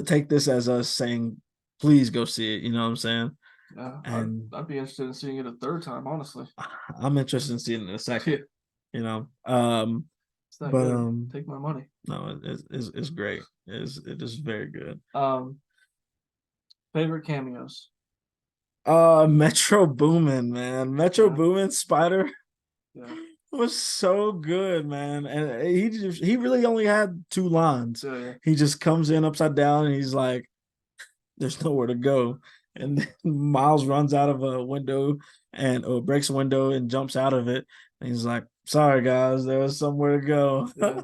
take this as us saying, please go see it. You know what I'm saying? Yeah, And I'd be interested in seeing it a third time, honestly. I'm interested in seeing it in a second. Yeah. You know, that But good. Take my money. no, it's great. It is very good. Favorite cameos. Metro Boomin, man. Metro Yeah. Boomin Spider Yeah. was so good, man. And he really only had 2 lines. Yeah. He just comes in upside down and he's like, there's nowhere to go. And then Miles runs out of a window and or breaks a window and jumps out of it. And he's like, sorry guys, there was somewhere to go. Yeah.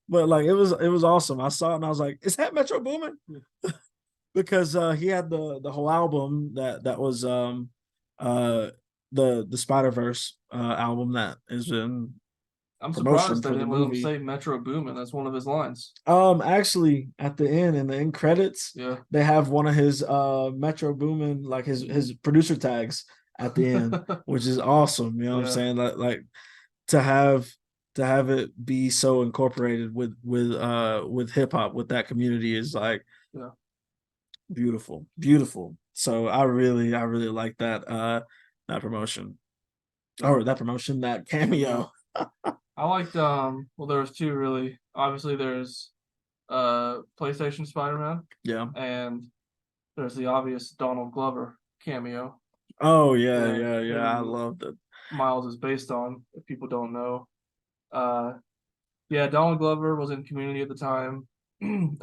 But like it was awesome. I saw it and I was like, is that Metro Boomin? Because he had the whole album that was uh the Spider-Verse album that is in I'm promotion surprised they for the didn't let him movie. say Metro Boomin. That's one of his lines. Actually at the end in the end credits, Yeah. they have one of his Metro Boomin, like his producer tags at the end, which is awesome. You know what I'm saying? Like to have it be so incorporated with hip hop with that community is like Yeah. beautiful. So I really like that promotion. Or that cameo. I liked well there was two really. Obviously there's PlayStation Spider-Man Yeah. and there's the obvious Donald Glover cameo. Oh yeah. I loved it. Miles is based on, if people don't know. Yeah, Donald Glover was in Community at the time. And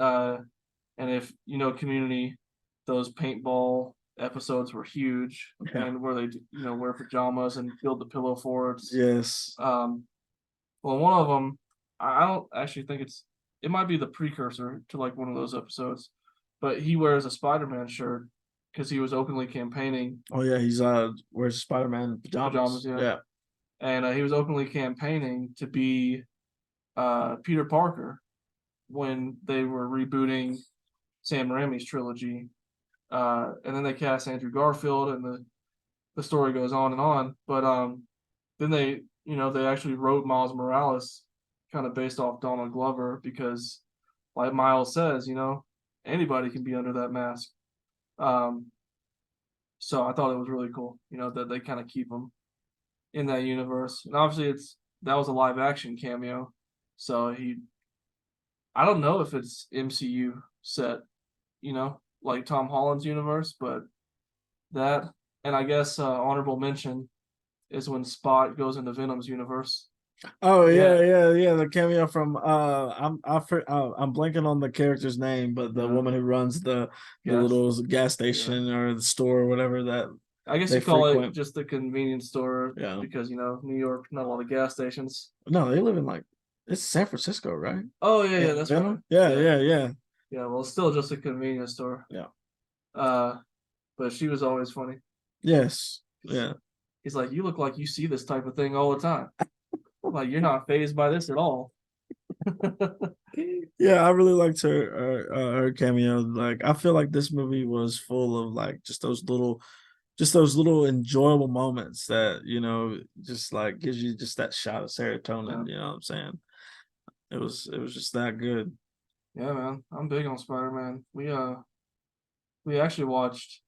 if you know Community, those paintball episodes were huge, and where they wear pajamas and build the pillow forts. Yes. Well, one of them, I don't actually think it might be the precursor to like one of those episodes, but he wears a Spider-Man shirt because he was openly campaigning. Oh yeah, he's wears Spider-Man pajamas. Yeah. And he was openly campaigning to be Peter Parker when they were rebooting Sam Raimi's trilogy. And then they cast Andrew Garfield, and the story goes on and on. But then they actually wrote Miles Morales kind of based off Donald Glover because, like Miles says, anybody can be under that mask. So I thought it was really cool, that they kind of keep him in that universe. And obviously, that was a live action cameo, so I don't know if it's MCU set, like Tom Holland's universe, but that, and I guess honorable mention is when Spot goes into Venom's universe. Oh yeah. The cameo from I'm blanking on the character's name, but the woman who runs the little gas station or the store or whatever that I guess you call it just the convenience store, because New York, not a lot of gas stations. No, they live in like it's San Francisco, right? Oh yeah, that's right. Yeah. Yeah, well, it's still just a convenience store. Yeah. But she was always funny. Yes. Yeah. He's like, you look like you see this type of thing all the time. Like you're not phased by this at all. Yeah, I really liked her cameo. Like, I feel like this movie was full of like just those little enjoyable moments that just like gives you just that shot of serotonin. You know what I'm saying? It was just that good. Yeah, man, I'm big on Spider-Man. We actually watched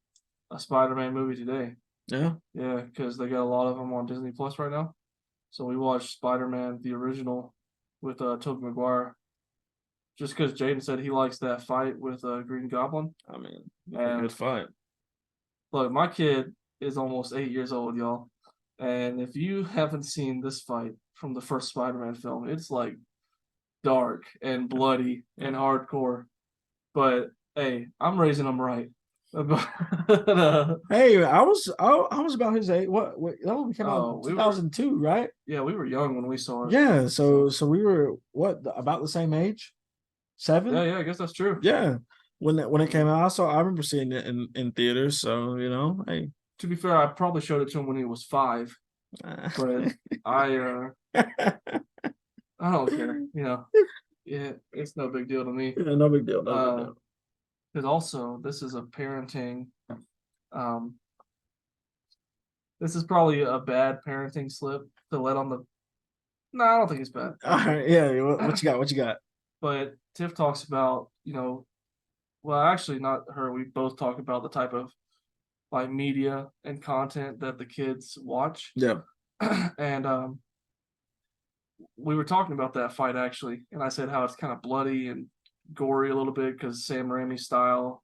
a Spider-Man movie today. Yeah, because they got a lot of them on Disney Plus right now. So we watched Spider-Man the original with Tobey Maguire. Just because Jaden said he likes that fight with Green Goblin. I mean, a good fight. Look, my kid is almost 8 years old, y'all. And if you haven't seen this fight from the first Spider-Man film, it's like dark and bloody and hardcore. But hey, I'm raising them right. Hey, I was about his age. What that one came out in 2002, right? Yeah, we were young when we saw it. Yeah, so we were about the same age? 7? Yeah, I guess that's true. Yeah. When it came out, I remember seeing it in theaters. So hey. To be fair, I probably showed it to him when he was 5, but I don't care. Yeah, it's no big deal to me. Yeah, no big deal. Because also, this is a parenting. This is probably a bad parenting slip to let on the. No, I don't think it's bad. All right, yeah. What you got? What you got? But Tiff talks about, well, actually, not her. We both talk about the type of like media and content that the kids watch. Yeah. And we were talking about that fight actually, and I said how it's kind of bloody and gory a little bit because Sam Raimi's style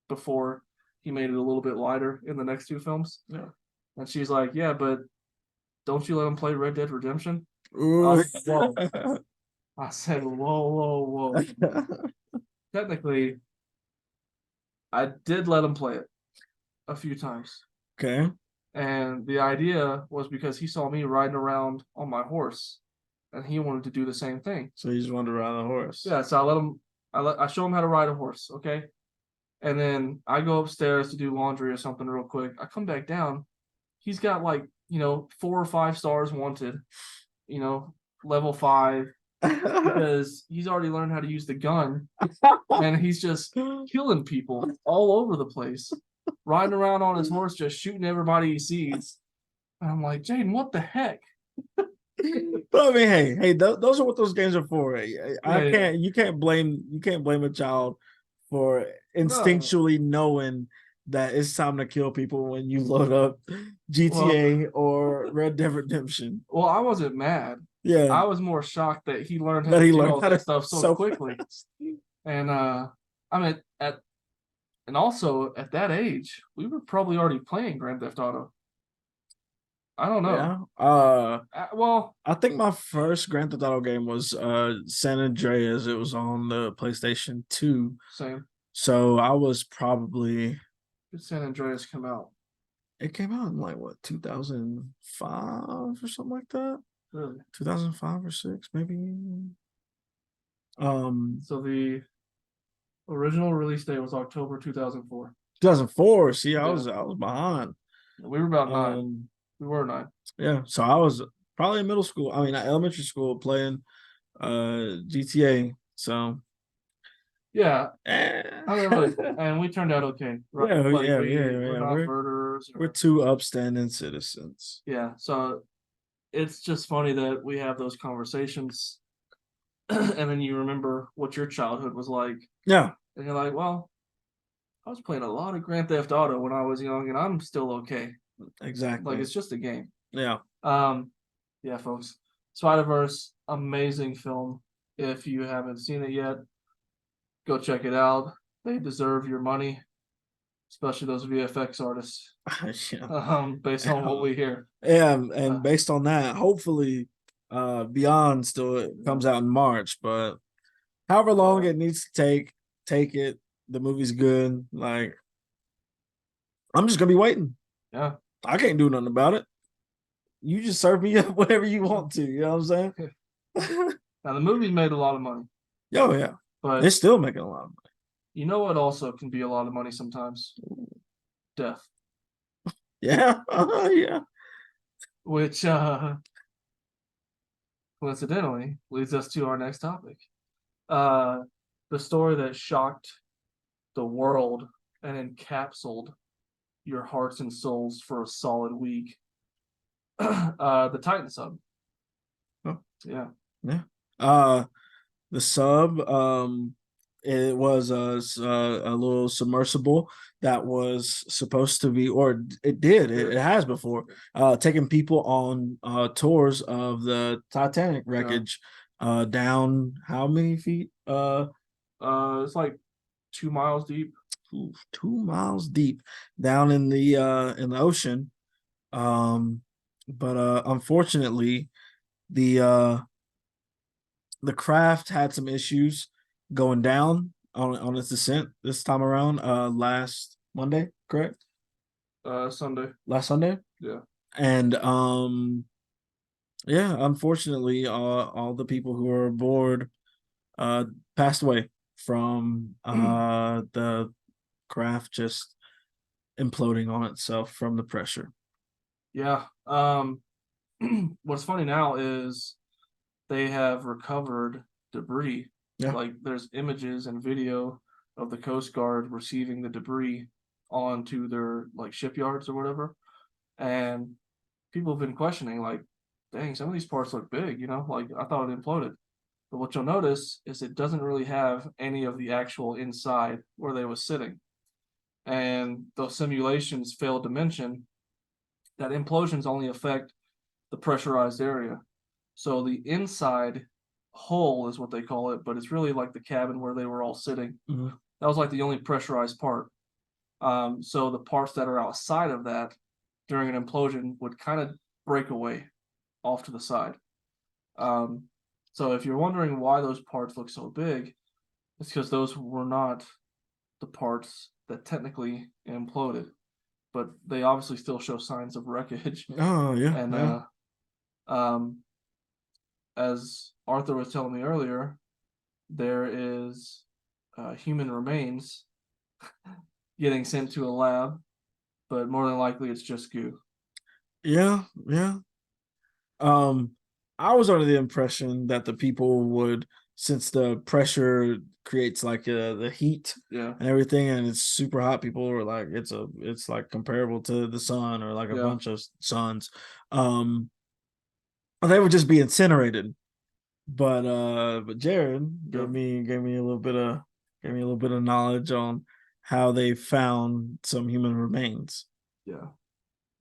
before he made it a little bit lighter in the next two films. Yeah. And she's like, "Yeah, but don't you let him play Red Dead Redemption?" Ooh. I said, whoa. Technically, I did let him play it a few times. Okay. And the idea was because he saw me riding around on my horse and he wanted to do the same thing. So you just wanted to ride on a horse. Yeah, so I show him how to ride a horse, okay? And then I go upstairs to do laundry or something real quick. I come back down. He's got like, 4 or 5 stars wanted, level 5, because he's already learned how to use the gun and he's just killing people all over the place, riding around on his horse, just shooting everybody he sees. And I'm like, Jaden, what the heck? But I mean, hey, those are what those games are for. Yeah. You can't blame a child for instinctually knowing that it's time to kill people when you load up GTA or Red Dead Redemption. Well, I wasn't mad. Yeah, I was more shocked that he learned how that to he do learned all how that to stuff so quickly. fast. And I mean, and also at that age, we were probably already playing Grand Theft Auto. I don't know. Yeah. Well, I think my first Grand Theft Auto game was San Andreas. It was on the PlayStation 2. same. So I was probably, Did San Andreas come out? it came out in like what, 2005 or something like that? Really? 2005 or 6 maybe. So the original release date was October 2004. 2004. See, I Yeah. was behind. We were about 9. We were 9. Yeah, so I was probably in middle school. I mean, elementary school playing GTA. So Yeah, eh. I mean, look, and we turned out okay, right? Yeah, Like yeah, we're yeah. not murderers. We're two upstanding citizens. Yeah, so it's just funny that we have those conversations, and then you remember what your childhood was like, Yeah, and you're like, well, I was playing a lot of Grand Theft Auto when I was young, and I'm still okay. exactly. Like it's just a game. Yeah. Yeah, folks. Spider-Verse, amazing film. If you haven't seen it yet, go check it out. They deserve your money, especially those VFX artists. Yeah. Based on what we hear. Yeah, and based on that, hopefully Beyond still comes out in March, but however long it needs to take it. The movie's good. Like, I'm just gonna be waiting. Yeah. I can't do nothing about it. You just serve me up whatever you want to. You know what I'm saying? Now the movie made a lot of money. Oh yeah, but it's still making a lot of money. You know what also can be a lot of money sometimes? Death. Yeah, yeah. Which coincidentally leads us to our next topic. The story that shocked the world and encapsulated your hearts and souls for a solid week. The Titan sub. Oh. Yeah. The sub, it was a little submersible that was supposed to be, or it has before, taking people on tours of the Titanic wreckage, down how many feet? It's like 2 miles deep. 2 miles deep down in the ocean. But unfortunately, the craft had some issues going down on its descent this time around. Last Monday, correct? Sunday. Last Sunday. Yeah. And yeah, unfortunately, all the people who were aboard passed away from the craft just imploding on itself from the pressure. Yeah. What's funny now is they have recovered debris. Yeah. Like there's images and video of the Coast Guard receiving the debris onto their like shipyards or whatever. And people have been questioning, like, dang, some of these parts look big, like I thought it imploded. But what you'll notice is it doesn't really have any of the actual inside where they was sitting. And those simulations failed to mention that implosions only affect the pressurized area. So the inside hull is what they call it, but it's really like the cabin where they were all sitting. Mhm. That was like the only pressurized part. So the parts that are outside of that during an implosion would kind of break away off to the side. Um, so if you're wondering why those parts look so big, it's because those were not the parts that technically imploded, but they obviously still show signs of wreckage. Oh yeah, And yeah. um, as Arthur was telling me earlier, there is human remains getting sent to a lab, but more than likely it's just goo. Yeah, yeah. Um, I was under the impression that the people would, since the pressure creates like the heat Yeah, and everything, and it's super hot, people were like, it's like comparable to the sun or like a yeah, bunch of suns. Um, they would just be incinerated. But Jared yeah, gave me a little bit of knowledge on how they found some human remains. yeah.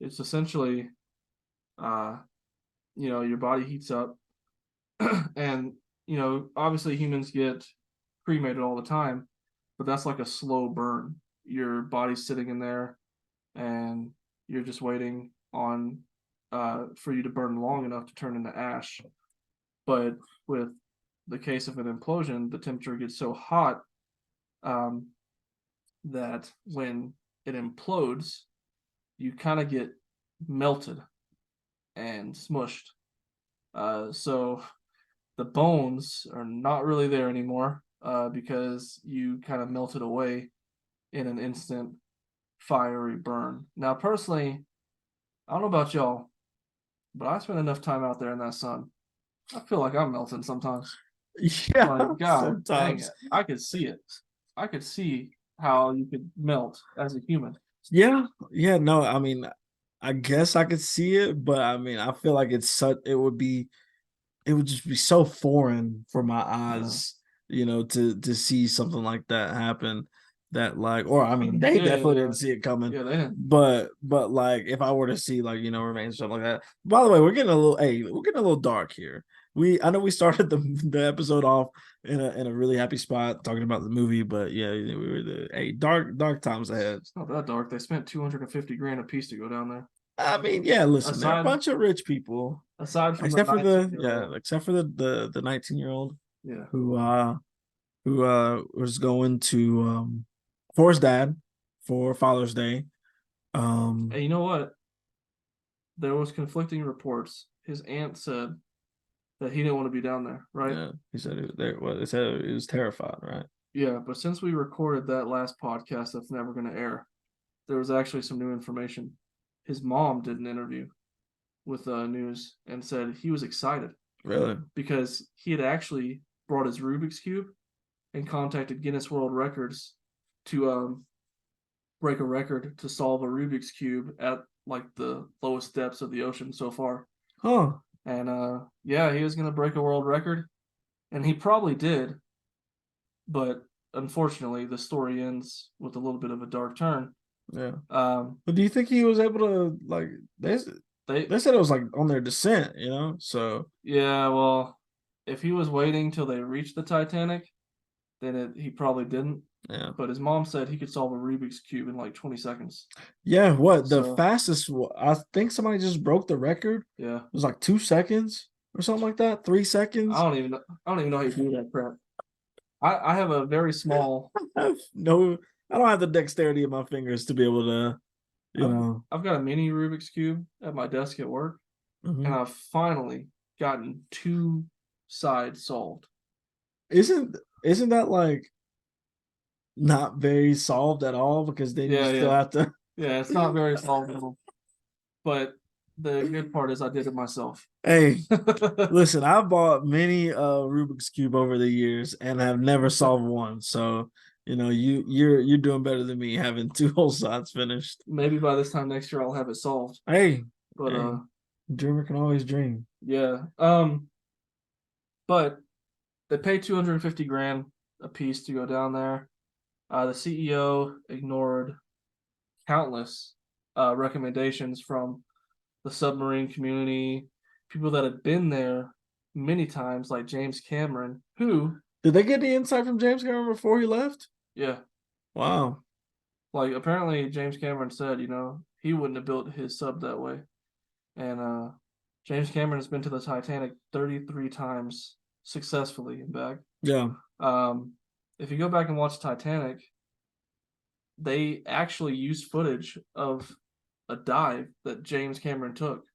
It's essentially, uh, your body heats up, and obviously humans get cremated all the time, but that's like a slow burn. Your body's sitting in there, and you're just waiting on for you to burn long enough to turn into ash. But with the case of an implosion, the temperature gets so hot um, that when it implodes, you kind of get melted and smushed. So the bones are not really there anymore because you kind of melted away in an instant fiery burn. Now, personally, I don't know about y'all, but I spend enough time out there in that sun. I feel like I'm melting sometimes. Yeah, Like, God dang sometimes. it. I could see it. I could see how you could melt as a human. Yeah, yeah. No, I mean, I guess I could see it, but I mean, I feel like it would just be so foreign for my Yeah. eyes, to see something like that happen. That like, or I mean, they Yeah, yeah, definitely yeah. didn't see it coming. Yeah, they didn't. But like, if I were to see like remains stuff like that. By the way, we're getting a little dark here. I know we started the episode off in a really happy spot talking about the movie, but yeah, we were dark times ahead. It's not that dark. They spent 250 grand a piece to go down there. I mean, yeah, listen, they're a Aside bunch of rich people, aside from the except for 19-year-old. the 19-year-old Yeah. who was going to for his dad for Father's Day. And you know what? There was conflicting reports. His aunt said that he didn't want to be down there, right? Yeah, he said they said he was terrified, right? Yeah, but since we recorded that last podcast that's never going to air, there was actually some new information. His mom did an interview with news and said he was excited Really? because he had actually brought his Rubik's cube and contacted Guinness World Records to break a record to solve a Rubik's cube at like the lowest depths of the ocean so far. Huh. And yeah, he was going to break a world record, and he probably did, but unfortunately, the story ends with a little bit of a dark turn. Yeah. Um, But do you think he was able to like they, they said it was like on their descent, So yeah, well, if he was waiting till they reached the Titanic, then he probably didn't. yeah. But his mom said he could solve a Rubik's cube in like 20 seconds. Yeah, what the So fastest I think somebody just broke the record. yeah, It was like 2 seconds or something like that. 3 seconds. I don't even know how you do that crap. I have a very small. No, I don't have the dexterity of my fingers to be able to, you I've, know. I've got a mini Rubik's cube at my desk at work, and Mhm. I've finally gotten two sides solved. Isn't that like not very solved at all because then you Yeah, still yeah, have to. yeah. It's not very solvable, but the good part is I did it myself. Hey, listen, I've bought many Rubik's Cube over the years and have never solved one. So, you're doing better than me having two whole sides finished. Maybe by this time next year I'll have it solved. Hey, But hey, dreamer can always dream. yeah. But they pay 250 grand a piece to go down there. The CEO ignored countless recommendations from the submarine community, people that had been there many times, like James Cameron, who, Did they get the insight from James Cameron before he left? yeah, Wow. like apparently James Cameron said, he wouldn't have built his sub that way. And James Cameron has been to the Titanic 33 times successfully and back. Yeah. Um, if you go back and watch Titanic, they actually used footage of a dive that James Cameron took,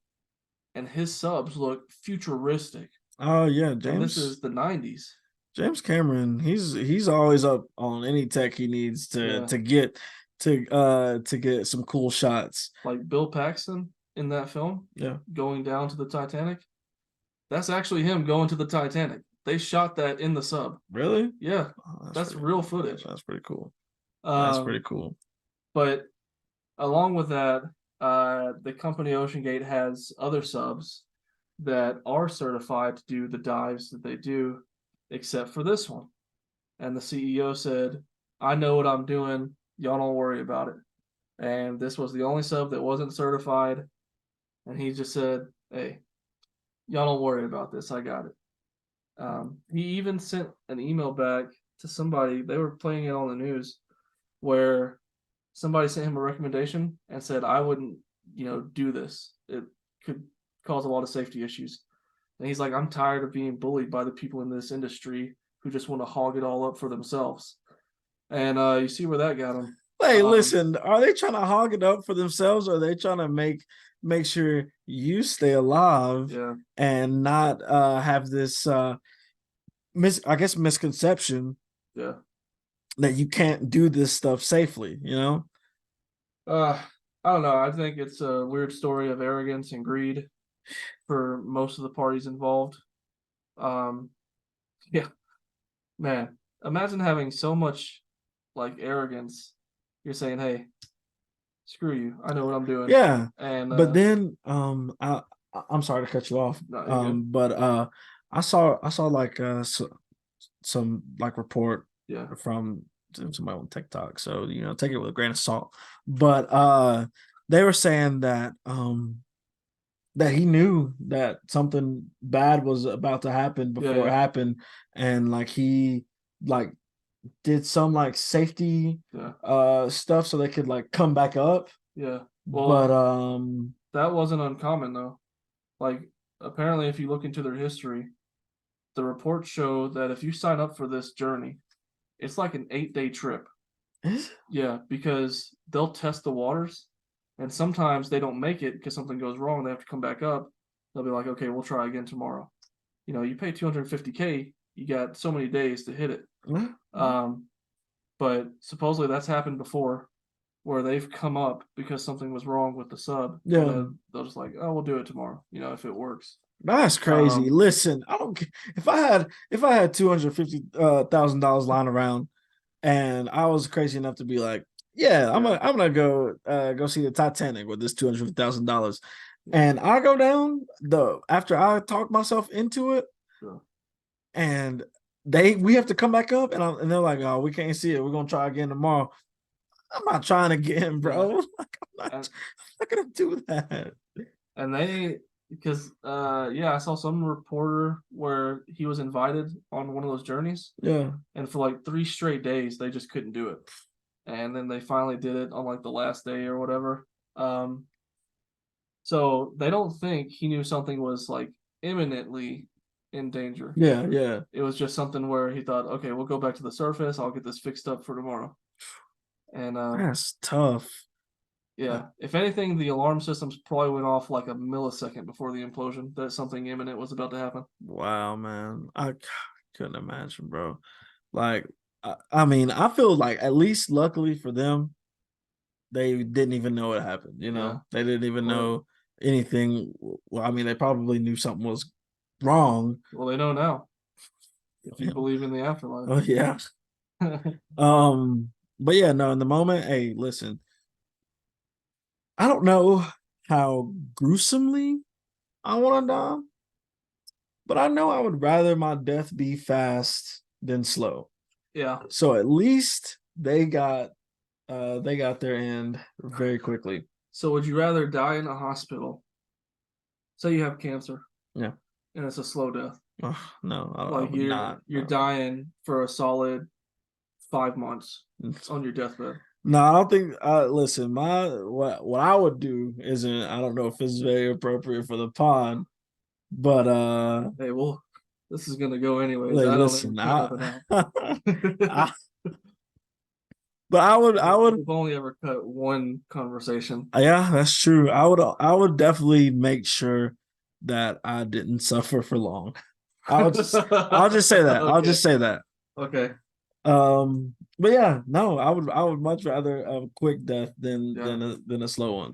and his subs look futuristic. Oh yeah, And this is the 90s. James Cameron, he's always up on any tech he needs Yeah. to get some cool shots. Like Bill Paxton in that film, Yeah. going down to the Titanic. That's actually him going to the Titanic. They shot that in the sub. Really? Yeah, Oh, that's real footage. That's pretty cool. That's pretty Um, cool. but along with that, the company OceanGate has other subs that are certified to do the dives that they do, except for this one. And the CEO said, I know what I'm doing. Y'all don't worry about it. And this was the only sub that wasn't certified. And he just said, hey, y'all don't worry about this. I got it. He even sent an email back to somebody. They were playing it on the news where somebody sent him a recommendation and said, I wouldn't, do this. It could cause a lot of safety issues. And he's like, I'm tired of being bullied by the people in this industry who just want to hog it all up for themselves. And you see where that got him. Hey, listen, are they trying to hog it up for themselves, or are they trying to make sure you stay alive and not have this misconception that you can't do this stuff safely, I don't know. I think it's a weird story of arrogance and greed for most of the parties involved. Yeah, man, imagine having so much like arrogance. You're saying, "Hey, screw you. I know what I'm doing." Yeah. And But then I'm sorry to cut you off. no, But I saw like some like report from somebody on TikTok. So, take it with a grain of salt. But they were saying that that he knew that something bad was about to happen before it happened, and like he like did some like safety stuff so they could like come back up. Yeah. Well, but that wasn't uncommon though. Like apparently if you look into their history, the reports show that if you sign up for this journey, it's like an 8-day trip. Yeah, because they'll test the waters, and sometimes they don't make it because something goes wrong. They have to come back up. They'll be like, okay, we'll try again tomorrow. You pay 250K, you got so many days to hit it. But supposedly that's happened before, where they've come up because something was wrong with the sub. Yeah, they'll just like, oh, we'll do it tomorrow. If it works. That's crazy. Listen, I don't. If I had $250,000 lying around, and I was crazy enough to be like, yeah, I'm gonna go see the Titanic with this $250,000, and I go down after I talk myself into it, and we have to come back up, and they're like, oh, we can't see it. We're gonna try again tomorrow. I'm not trying again, bro. I'm not gonna do that. And because I saw some reporter where he was invited on one of those journeys. Yeah. And for like 3 straight days they just couldn't do it. And then they finally did it on like the last day or whatever. So they don't think he knew something was like imminently in danger. Yeah, yeah. It was just something where he thought, okay, we'll go back to the surface. I'll get this fixed up for tomorrow. And that's tough. Yeah, if anything, the alarm systems probably went off like a millisecond before the implosion that something imminent was about to happen. Wow, man. I couldn't imagine, bro. Like, I mean, I feel like at least luckily for them, they didn't even know it happened. They didn't even know anything. Well, I mean, they probably knew something was wrong. Well, they know now. If you believe in the afterlife. Oh yeah. But yeah, no, in the moment, hey, listen, I don't know how gruesomely I want to die, but I know I would rather my death be fast than slow. Yeah. So at least they got their end very quickly. So would you rather die in a hospital? Say you have cancer. Yeah. And it's a slow death. Oh, no, I Like would not. you're No. dying for a solid 5 months on your deathbed. No, I don't think. Listen, my what I would do isn't. I don't know if it's very appropriate for the pod, but Hey, well, this is gonna go anyways. like, I don't even listen, cut nothing out. I but I would. We've only ever cut one conversation. Yeah, that's true. I would definitely make sure that I didn't suffer for long. I'll just say that. I'll Okay. just say that. Okay. But yeah, no, I would much rather a quick death than Yeah. a slow one.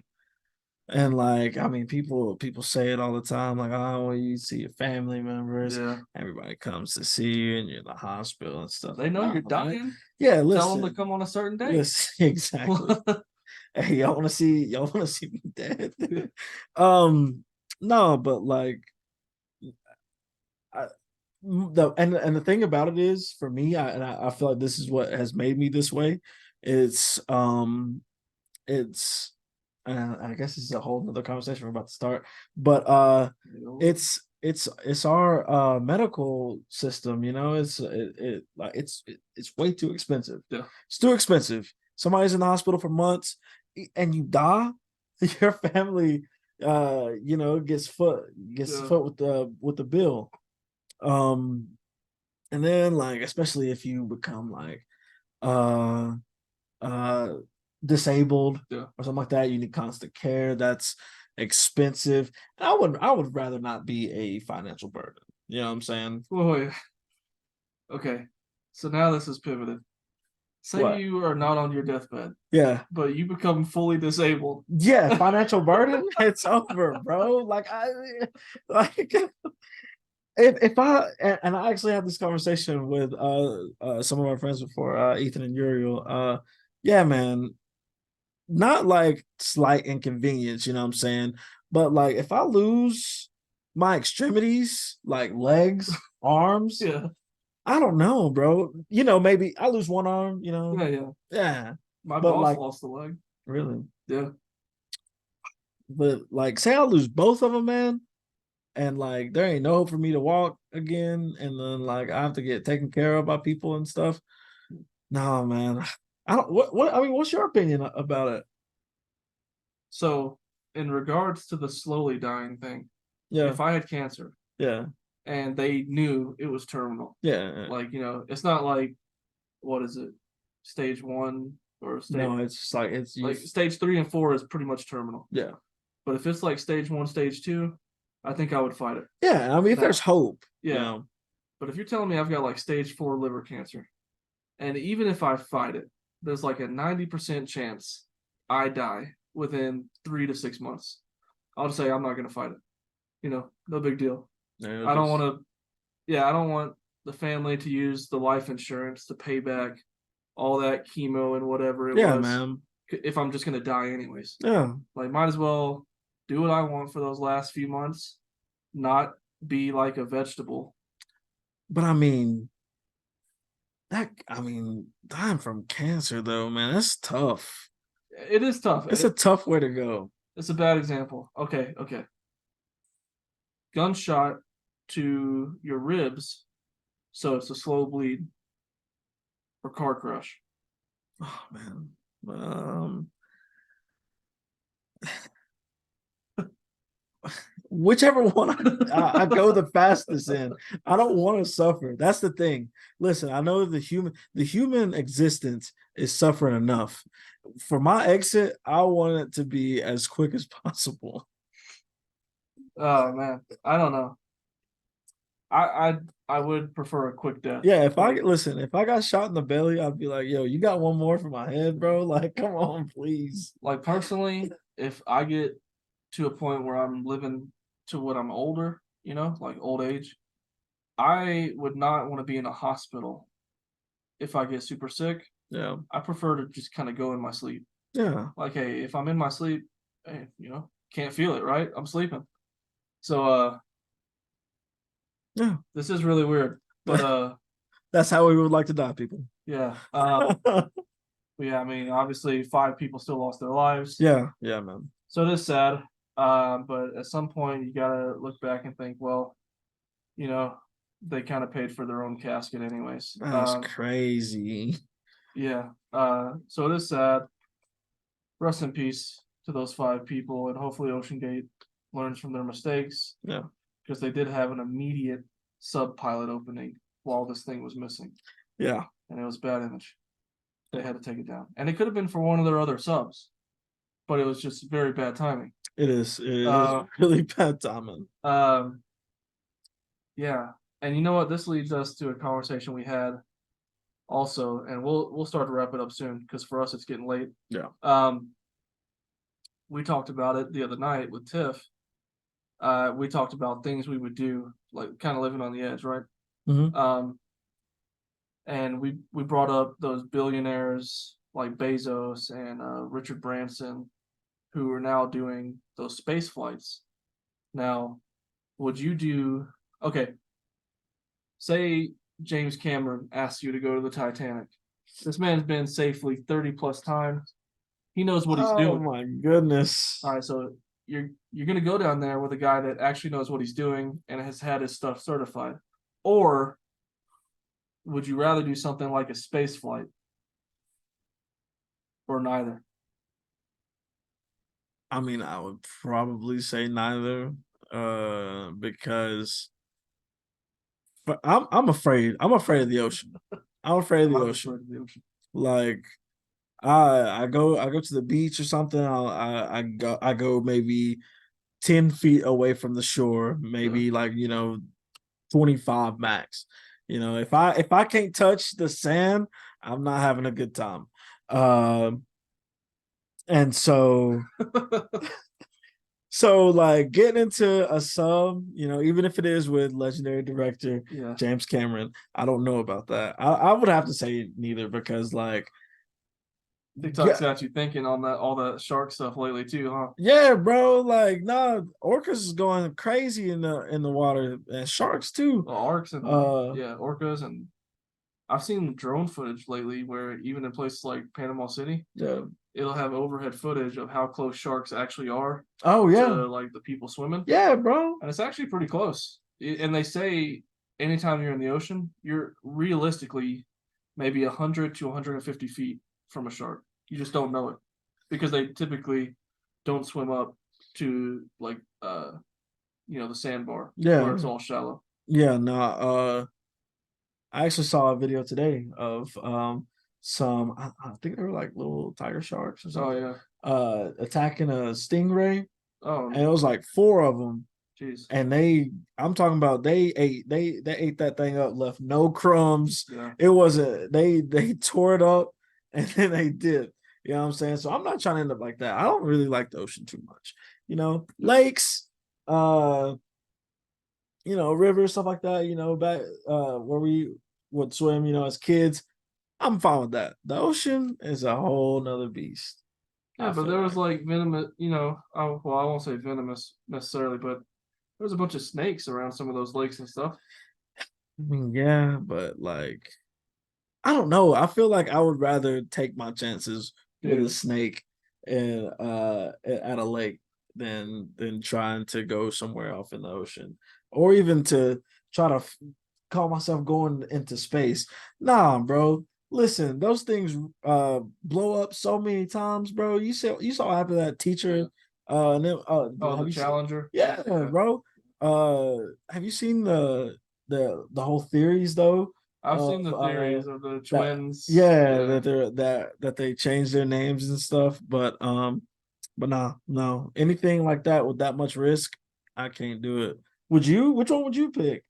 And like, I mean, people say it all the time, like, oh, when you see your family members, Yeah. everybody comes to see you, and you're in the hospital and stuff. They know No, you're man. dying. Yeah, Tell them to listen, come on a certain day. listen, exactly. Hey, y'all want to see me dead? um, no, but like, I, the thing about it is, for me, I feel like this is what has made me this way. It's it's I guess this is a whole nother conversation we're about to start, but it's our medical system, it's way too expensive. Yeah. It's too expensive. Somebody's in the hospital for months and you die, your family gets Yeah. foot with the bill. um and then, like, especially if you become like uh uh disabled Yeah. or something like that, you need constant care. That's expensive. I would rather not be a financial burden. You know what I'm saying? Wait. Okay. So now this is pivoted. Say What? you are not on your deathbed, Yeah. but you become fully disabled. Yeah, financial burden, it's over, bro. Like, I like if I and I actually had this conversation with some of my friends before, Ethan and Uriel. Yeah, man, not like slight inconvenience, you know what I'm saying? But like, if I lose my extremities, like legs, arms, Yeah. I don't know, bro. Maybe I lose one arm, Yeah. Yeah. yeah. My But boss like, lost a leg. really, Yeah. but like, say I lose both of them, man, and like there ain't no hope for me to walk again, and then like I have to get taken care of by people and stuff. No, man. I don't. What? I mean, what's your opinion about it? So, in regards to the slowly dying thing, Yeah, if I had cancer yeah, and they knew it was terminal, yeah. like, it's not like, what is it, stage one or No, it's just like it's you. like stage 3 and 4 is pretty much terminal. Yeah, But if it's like stage 1, stage 2, I think I would fight it. yeah. I mean, if Now, there's hope, yeah. But if you're telling me I've got like stage 4 liver cancer, and even if I fight it, there's like a 90% chance I die within 3 to 6 months. I'll just say I'm not gonna fight it. No big deal. yeah, I don't just want to. Yeah, I don't want the family to use the life insurance to pay back all that chemo and whatever it yeah, was. man. If I'm just gonna die anyways, Yeah, like might as well do what I want for those last few months, not be like a vegetable. but I mean, dying from cancer though, man, that's tough. It is tough. It's a tough way to go. It's a bad example. Okay, okay. Gunshot to your ribs, so it's a slow bleed, or car crash. Oh man. Um, Whichever one I go the fastest in. I don't want to suffer. That's the thing. Listen, I know the human existence is suffering enough. For my exit, I want it to be as quick as possible. Oh man, I don't know. I would prefer a quick death. Yeah, if I got shot in the belly, I'd be like, yo, you got one more for my head, bro? Like, come on, please. Like personally, if I get to a point where I'm living to when I'm older, like old age, I would not want to be in a hospital if I get super sick. Yeah. I prefer to just kind of go in my sleep. Yeah. Like, hey, if I'm in my sleep, hey, can't feel it, right? I'm sleeping. So Yeah. this is really weird. But that's how we would like to die, people. yeah. But yeah, I mean, obviously 5 people still lost their lives. Yeah, yeah, man. So it is sad. But at some point you gotta look back and think, well, you know, they kind of paid for their own casket anyways. That's crazy. Yeah. So it is sad. Rest in peace to those 5 people, and hopefully Ocean Gate learns from their mistakes. Yeah. Because they did have an immediate sub pilot opening while this thing was missing. Yeah. And it was bad image. They had to take it down. And it could have been for one of their other subs, but it was just very bad timing. It is really bad timing. Yeah. And you know what? This leads us to a conversation we had also, and we'll start to wrap it up soon because for us it's getting late. Yeah. We talked about it the other night with Tiff. We talked about things we would do, like kind of living on the edge, right? Mm-hmm. And we brought up those billionaires like Bezos and Richard Branson, who are now doing those space flights. Now, would you do? Okay, say James Cameron asks you to go to the Titanic. This man's been safely 30 plus times. He knows what he's doing. Oh my goodness. All right, so you're gonna go down there with a guy that actually knows what he's doing and has had his stuff certified, or would you rather do something like a space flight, or neither? I mean, I would probably say neither, because I'm afraid. I'm afraid of the ocean. I'm afraid of the ocean. Like I go to the beach or something. I go maybe 10 feet away from the shore, maybe like 25 max. If I can't touch the sand, I'm not having a good time. And so like getting into a sub, even if it is with legendary director James Cameron, I don't know about that. I would have to say neither because like TikTok's got you thinking on that all that shark stuff lately too, huh? Yeah, bro. Like, nah, orcas is going crazy in the water, and sharks too. Orcs and orcas, and I've seen drone footage lately where even in places like Panama City, it'll have overhead footage of how close sharks actually are. Oh yeah, to like the people swimming. Yeah, bro. And it's actually pretty close. And they say anytime you're in the ocean, you're realistically maybe 100 to 150 feet from a shark. You just don't know it because they typically don't swim up to like the sandbar where it's all shallow. Yeah, no. I actually saw a video today of some I think they were like little tiger sharks or something. Attacking a stingray. Oh, and it was like 4 of them. Jeez. And I'm talking about they ate that thing up, left no crumbs. Yeah. It wasn't they tore it up and then they did. You know what I'm saying? So I'm not trying to end up like that. I don't really like the ocean too much. Lakes, rivers, stuff like that, back where we would swim, as kids. I'm fine with that. The ocean is a whole nother beast. Yeah, but there was like venomous, I won't say venomous necessarily, but there was a bunch of snakes around some of those lakes and stuff. I mean, yeah, but like, I don't know. I feel like I would rather take my chances with a snake and at a lake than trying to go somewhere off in the ocean, or even to try to call myself going into space. Nah, bro. Listen, those things blow up so many times, bro. You saw what happened to that teacher. And then, the Challenger. Yeah, bro. Have you seen the whole theories though? I've seen the theories of the twins. That they changed their names and stuff, but no, anything like that with that much risk, I can't do it. Would you? Which one would you pick?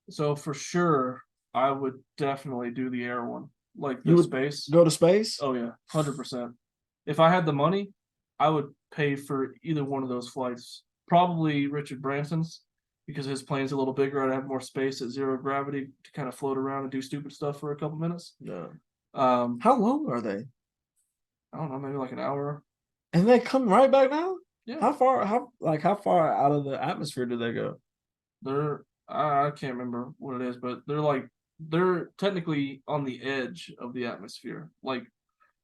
So for sure, I would definitely do the air one, like you would space. Go to space? Oh yeah, 100%. If I had the money, I would pay for either one of those flights. Probably Richard Branson's because his plane's a little bigger. I'd have more space at zero gravity to kind of float around and do stupid stuff for a couple minutes. Yeah. How long are they? I don't know, maybe like an hour. And they come right back down? Yeah. How far out of the atmosphere do they go? I can't remember what it is, but they're technically on the edge of the atmosphere. Like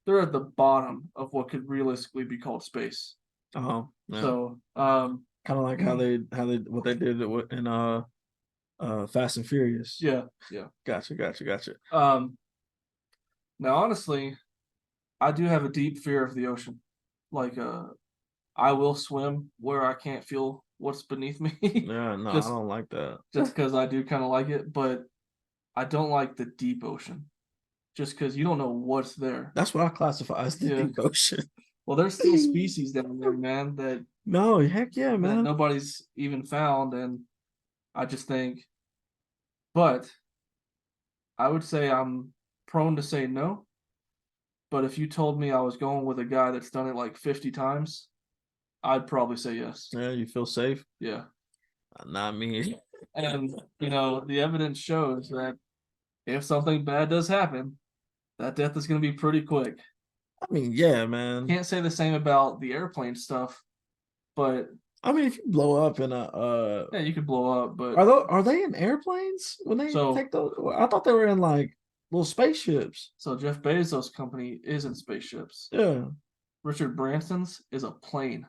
they're at the bottom of what could realistically be called space. Oh, yeah. So kind of like how they what they did in Fast and Furious. Yeah, yeah. Gotcha. Now honestly, I do have a deep fear of the ocean. Like, I will swim where I can't feel what's beneath me, Yeah, no, I just don't like that. just because I do kind of like it, but I don't like the deep ocean, just because you don't know what's there. That's what I classify as the Yeah. deep ocean. Well, there's still species down there, man, No, heck yeah, that man. nobody's even found, and I just think, but I would say I'm prone to say no. But if you told me I was going with a guy that's done it like 50 times, I'd probably say yes. Yeah, you feel safe? Yeah. Not me. And, the evidence shows that if something bad does happen, that death is going to be pretty quick. I mean, yeah, man. Can't say the same about the airplane stuff, but I mean, if you blow up in a yeah, you could blow up. But are they in airplanes when they so take those? I thought they were in like little spaceships. so Jeff Bezos' company is in spaceships. Yeah. Richard Branson's is a plane.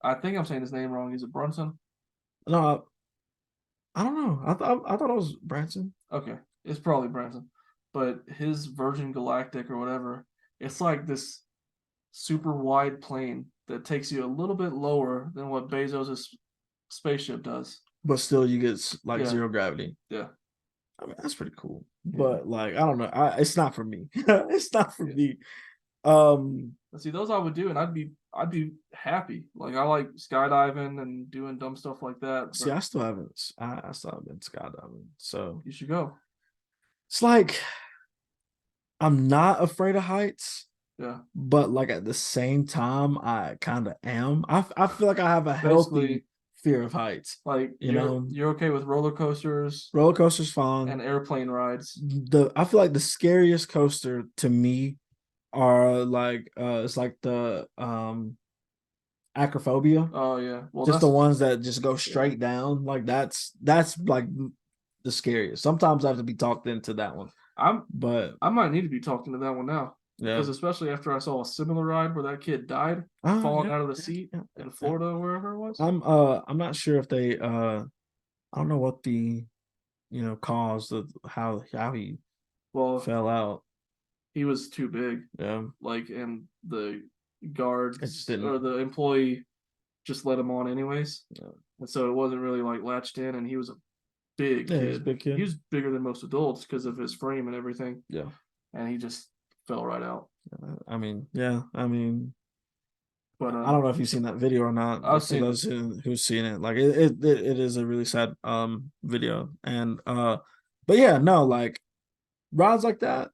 I think I'm saying his name wrong. Is it Brunson? No, I don't know. I thought it was Branson. Okay, it's probably Branson. But his Virgin Galactic or whatever, it's like this super wide plane that takes you a little bit lower than what Bezos' spaceship does. But still, you get like Yeah. zero gravity. Yeah. I mean, that's pretty cool. Yeah. But like, I don't know. It's not for me. It's not for Yeah. me. See, those I would do, and I'd be happy. Like I like skydiving and doing dumb stuff like that. See, I still haven't. I still haven't been skydiving. So You should go. it's like I'm not afraid of heights. Yeah. But like at the same time, I kind of am. I feel like I have a healthy Basically, fear of heights. like You know, you're okay with roller coasters roller coasters fun. and airplane rides. I feel like the scariest coaster to me are like it's like the acrophobia. Oh yeah. Well, Just the that's ones that just go straight down. Like that's like the scariest. Sometimes I have to be talked into that one. But I might need to be talking to that one now. yeah, Because especially after I saw a similar ride where that kid died falling out of the seat in Florida or wherever it was. I'm not sure if they I don't know what the cause of how he fell out. He was too big. Yeah. Like, and the guards just didn't. or the employee just let him on anyways. Yeah. And so it wasn't really like latched in, and he was a big Yeah, kid. he's a big kid. He was bigger than most adults because of his frame and everything. Yeah. And he just fell right out. I mean, yeah. I mean, but I don't know if you've seen that video or not. I've For those who's seen it, like it is a really sad video. And but yeah, no, like rides like that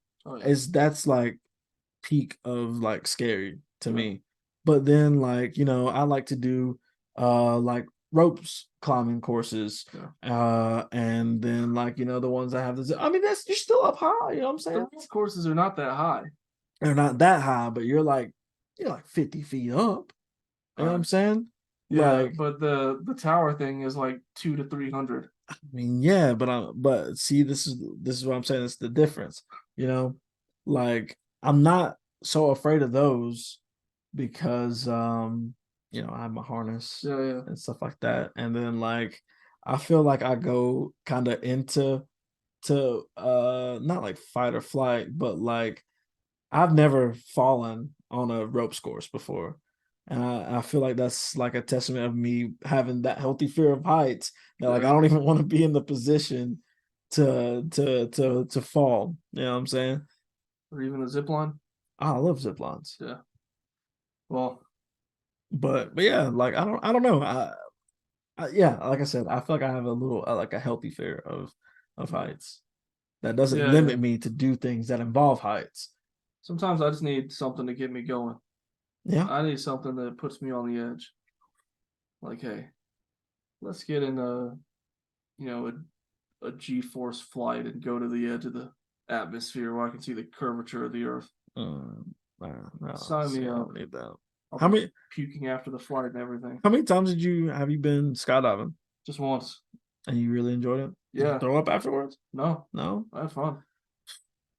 that's like peak of like scary to me. But then like I like to do like ropes climbing courses, and then like the ones that have this. I mean, you're still up high. You know what I'm saying? Those courses are not that high. They're not that high, but you're like 50 feet up. You know what I'm saying? Yeah, like, but the tower thing is like 200 to 300. I mean, yeah, but see, this is what I'm saying. It's the difference. Like I'm not so afraid of those because I have my harness and stuff like that. And then like I feel like I go kind of into not like fight or flight, but like I've never fallen on a ropes course before. And I feel like that's like a testament of me having that healthy fear of heights that like I don't even want to be in the position to fall. You know what I'm saying? Or even a zip line. I love zip lines. Yeah. Well, but yeah, like I don't know. Yeah, like I said, I feel like I have a little like a healthy fear of heights that doesn't limit me to do things that involve heights. Sometimes I just need something to get me going. Yeah. I need something that puts me on the edge. Like, hey, let's get in a G-force flight and go to the edge of the atmosphere where I can see the curvature of the earth. No, Sign me I up. don't need that. How many puking after the flight and everything? How many times have you been skydiving? Just once. And you really enjoyed it? Yeah. Did you throw up afterwards? No. I had fun.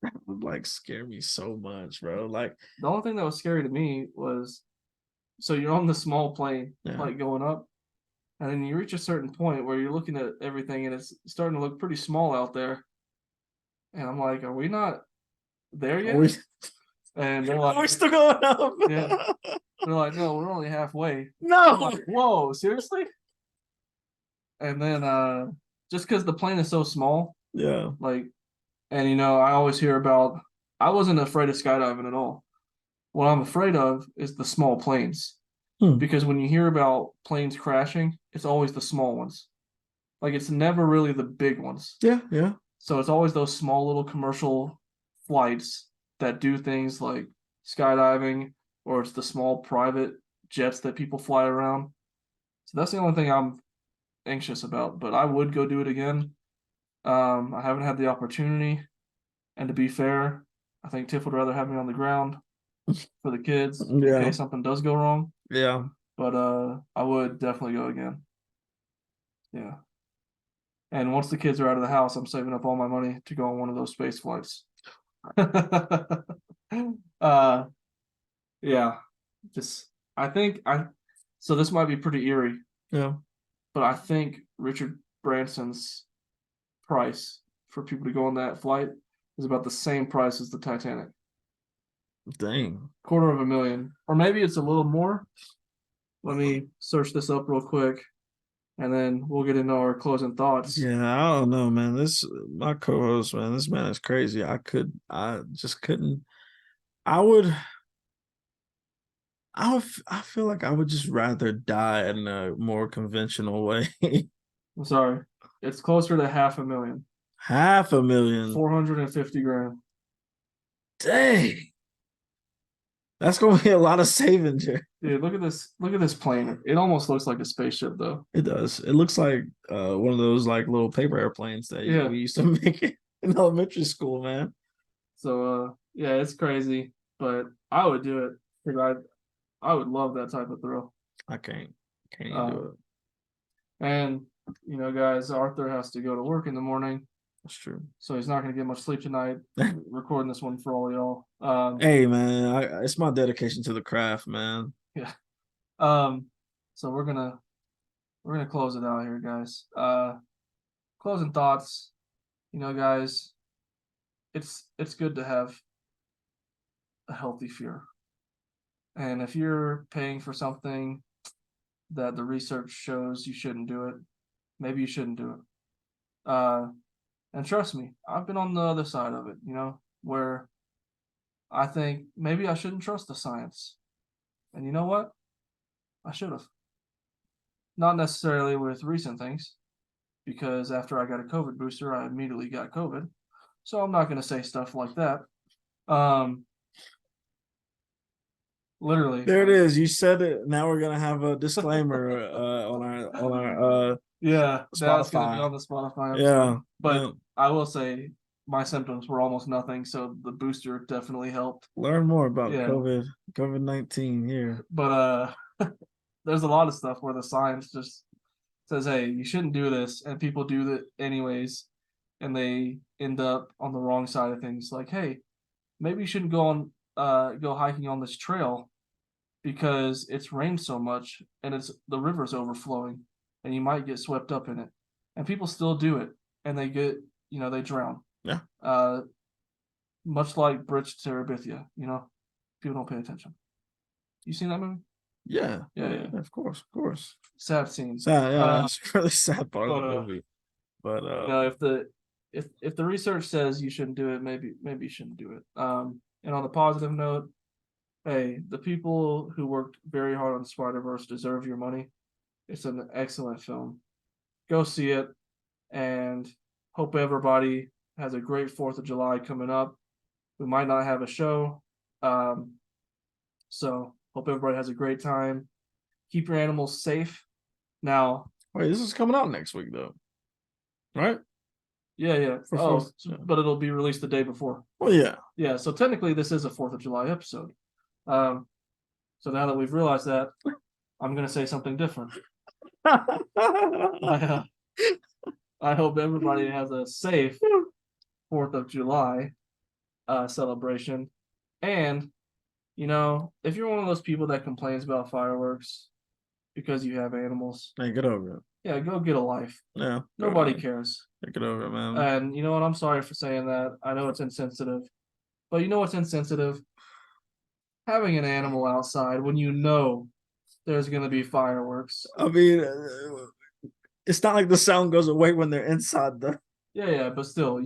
That would like scare me so much, bro. Like the only thing that was scary to me was, so you're on the small plane, like going up, And then you reach a certain point where you're looking at everything and it's starting to look pretty small out there. And I'm like, are we not there Are we, yet? And they're are we like, still going up? yeah. They're like, no, we're only halfway. I'm No. like, whoa, seriously? And then just because the plane is so small, Yeah. like, and I always hear about. I wasn't afraid of skydiving at all. What I'm afraid of is the small planes, Hmm. because when you hear about planes crashing, it's always the small ones. Like it's never really the big ones. Yeah. Yeah. So it's always those small little commercial flights that do things like skydiving, or it's the small private jets that people fly around. So that's the only thing I'm anxious about. But I would go do it again. I haven't had the opportunity, and to be fair, I think Tiff would rather have me on the ground for the kids in Yeah. case something does go wrong. Yeah. But I would definitely go again. Yeah. And once the kids are out of the house, I'm saving up all my money to go on one of those space flights. uh yeah. Just I think I so this might be pretty eerie, Yeah. but I think Richard Branson's price for people to go on that flight is about the same price as the Titanic. Dang. $250,000. Or maybe it's a little more. Let me search this up real quick and then we'll get into our closing thoughts. Yeah, I don't know, man. This my co-host, man. This man is crazy. I just couldn't. I would. I feel like I would just rather die in a more conventional way. I'm sorry. It's closer to 500,000. 500,000. 450 grand. Dang. That's gonna be a lot of savings here. Dude, look at this. Look at this plane. It almost looks like a spaceship, though. It does. It looks like one of those like little paper airplanes that Yeah. we used to make it in elementary school, man. So, yeah, it's crazy, but I would do it because I would love that type of thrill. I can't even do it. And guys, Arthur has to go to work in the morning, That's true. so he's not going to get much sleep tonight. Recording this one for all y'all. Hey, man, it's my dedication to the craft, man. Yeah. So we're gonna close it out here, guys. Closing thoughts. Guys, it's good to have a healthy fear. And if you're paying for something that the research shows you shouldn't do it, maybe you shouldn't do it. And trust me, I've been on the other side of it, where I think maybe I shouldn't trust the science. And you know what? I should have. Not necessarily with recent things, because after I got a COVID booster, I immediately got COVID. So I'm not going to say stuff like that. Literally. There it is. You said it. Now we're gonna have a disclaimer on our yeah, that's gonna be Spotify. on the Spotify episode. Yeah, But yeah. I will say my symptoms were almost nothing, so the booster definitely helped. Learn more about Yeah. COVID-19 here. But there's a lot of stuff where the science just says, hey, you shouldn't do this, and people do it anyways, and they end up on the wrong side of things. Like, hey, maybe you shouldn't go hiking on this trail because it's rained so much and the river's overflowing and you might get swept up in it. And people still do it and they they drown. Yeah. Much like Bridge to Terabithia, people don't pay attention. You seen that movie? Yeah. Yeah. Of course. Sad scene. Sad, yeah, it's a really sad part of the movie. But if the research says you shouldn't do it, maybe you shouldn't do it. And on a positive note, hey, the people who worked very hard on Spider-Verse deserve your money. It's an excellent film. Go see it, and hope everybody has a great 4th of July coming up. We might not have a show, so hope everybody has a great time. Keep your animals safe. Now, wait, this is coming out next week though, right? yeah. Yeah. But it'll be released the day before. Well, yeah. Yeah, so technically this is a 4th of July episode. So now that we've realized that, I'm going to say something different. I hope everybody has a safe 4th of July celebration. And, if you're one of those people that complains about fireworks, because you have animals. Hey, get over it. Yeah, go get a life. Yeah. Nobody cares. Get over it, man. And you know what? I'm sorry for saying that. I know it's insensitive. But you know what's insensitive? Having an animal outside when you know there's going to be fireworks. I mean, it's not like the sound goes away when they're inside the. Yeah, but still,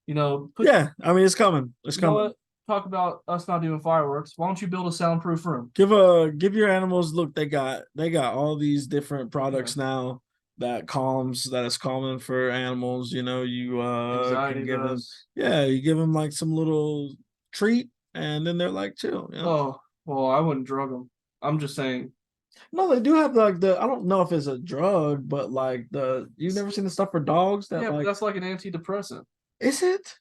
Yeah, I mean, it's coming. It's you know coming. what? Talk about us not doing fireworks. Why don't you build a soundproof room? Give your animals, look, they got all these different products now that is calming for animals. You know, you Anxiety can give them, does. you give them like some little treat, and then they're like chill. You know? Oh, well, I wouldn't drug them. I'm just saying. No, they do have like I don't know if it's a drug, but like you've never seen the stuff for dogs that But like, that's like an antidepressant. is it?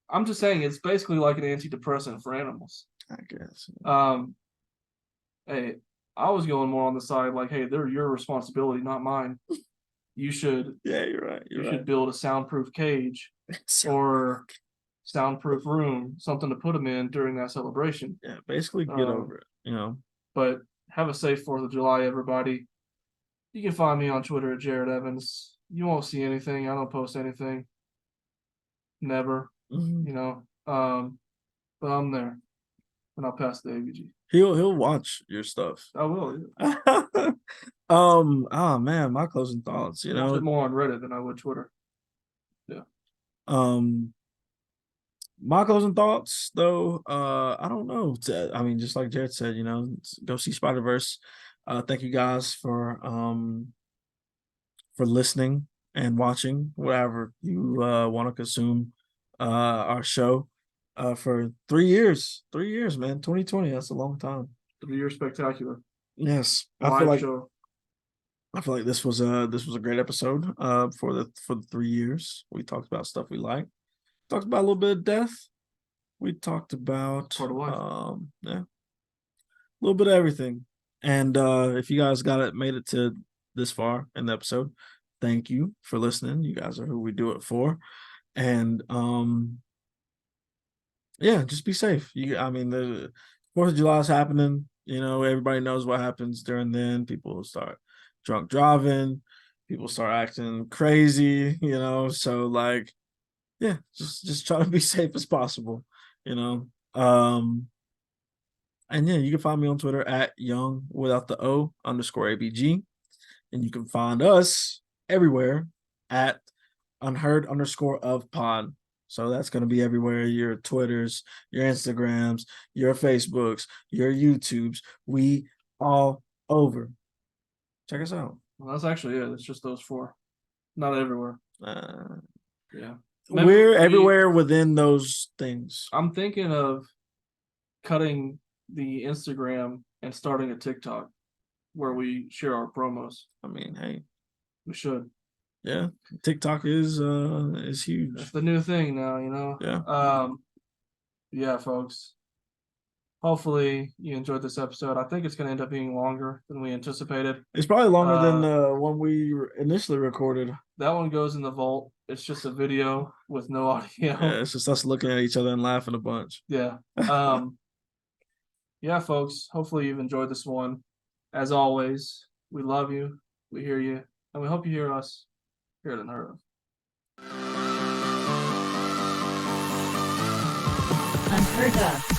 I'm just saying it's basically like an antidepressant for animals. I guess. Hey, I was going more on the side like, hey, they're your responsibility, not mine. You should. Yeah, you're right. You should build a soundproof cage or soundproof room, something to put them in during that celebration. Yeah, basically get over it. You know. But have a safe 4th of July, everybody. You can find me on Twitter at Jerod Evans. You won't see anything. I don't post anything. Never. Mm-hmm. You know. But I'm there. And I'll pass the ABG. He'll watch your stuff. I will. Yeah. Oh man, my closing thoughts. You know, more on Reddit than I would Twitter. Yeah. My closing thoughts though, I don't know. I mean, just like Jared said, you know, go see Spider-Verse. Thank you guys for listening and watching whatever you want to consume our show for 3 years. 3 years, man. 2020, that's a long time. 3 years spectacular. Yes. Live show. I feel like this was a great episode for the 3 years. We talked about stuff we like. Talked about a little bit of death. We talked about part of life. A little bit of everything. And if you guys made it to this far in the episode, thank you for listening. You guys are who we do it for. And just be safe. I mean, the 4th of July is happening. You know, everybody knows what happens during then. People start drunk driving. People start acting crazy, you know. So like, yeah, just try to be safe as possible, you know. And yeah, you can find me on Twitter at young without the O _ABG. And you can find us everywhere at unheard_of_pod. So that's going to be everywhere. Your Twitters, your Instagrams, your Facebooks, your YouTubes. We all over. Check us out. Well, that's actually it. It's just those 4. Not everywhere. Yeah. We're everywhere within those things. I'm thinking of cutting the Instagram and starting a TikTok where we share our promos. I mean, hey, we should. Yeah, TikTok is huge. It's the new thing now, you know. Yeah. Yeah, folks. Hopefully you enjoyed this episode. I think it's going to end up being longer than we anticipated. It's probably longer than the one we initially recorded. That one goes in the vault. It's just a video with no audio. Yeah, it's just us looking at each other and laughing a bunch. Yeah. Yeah, folks. Hopefully you've enjoyed this one. As always, we love you. We hear you. And we hope you hear us here at Unheard Of. Unheard Of.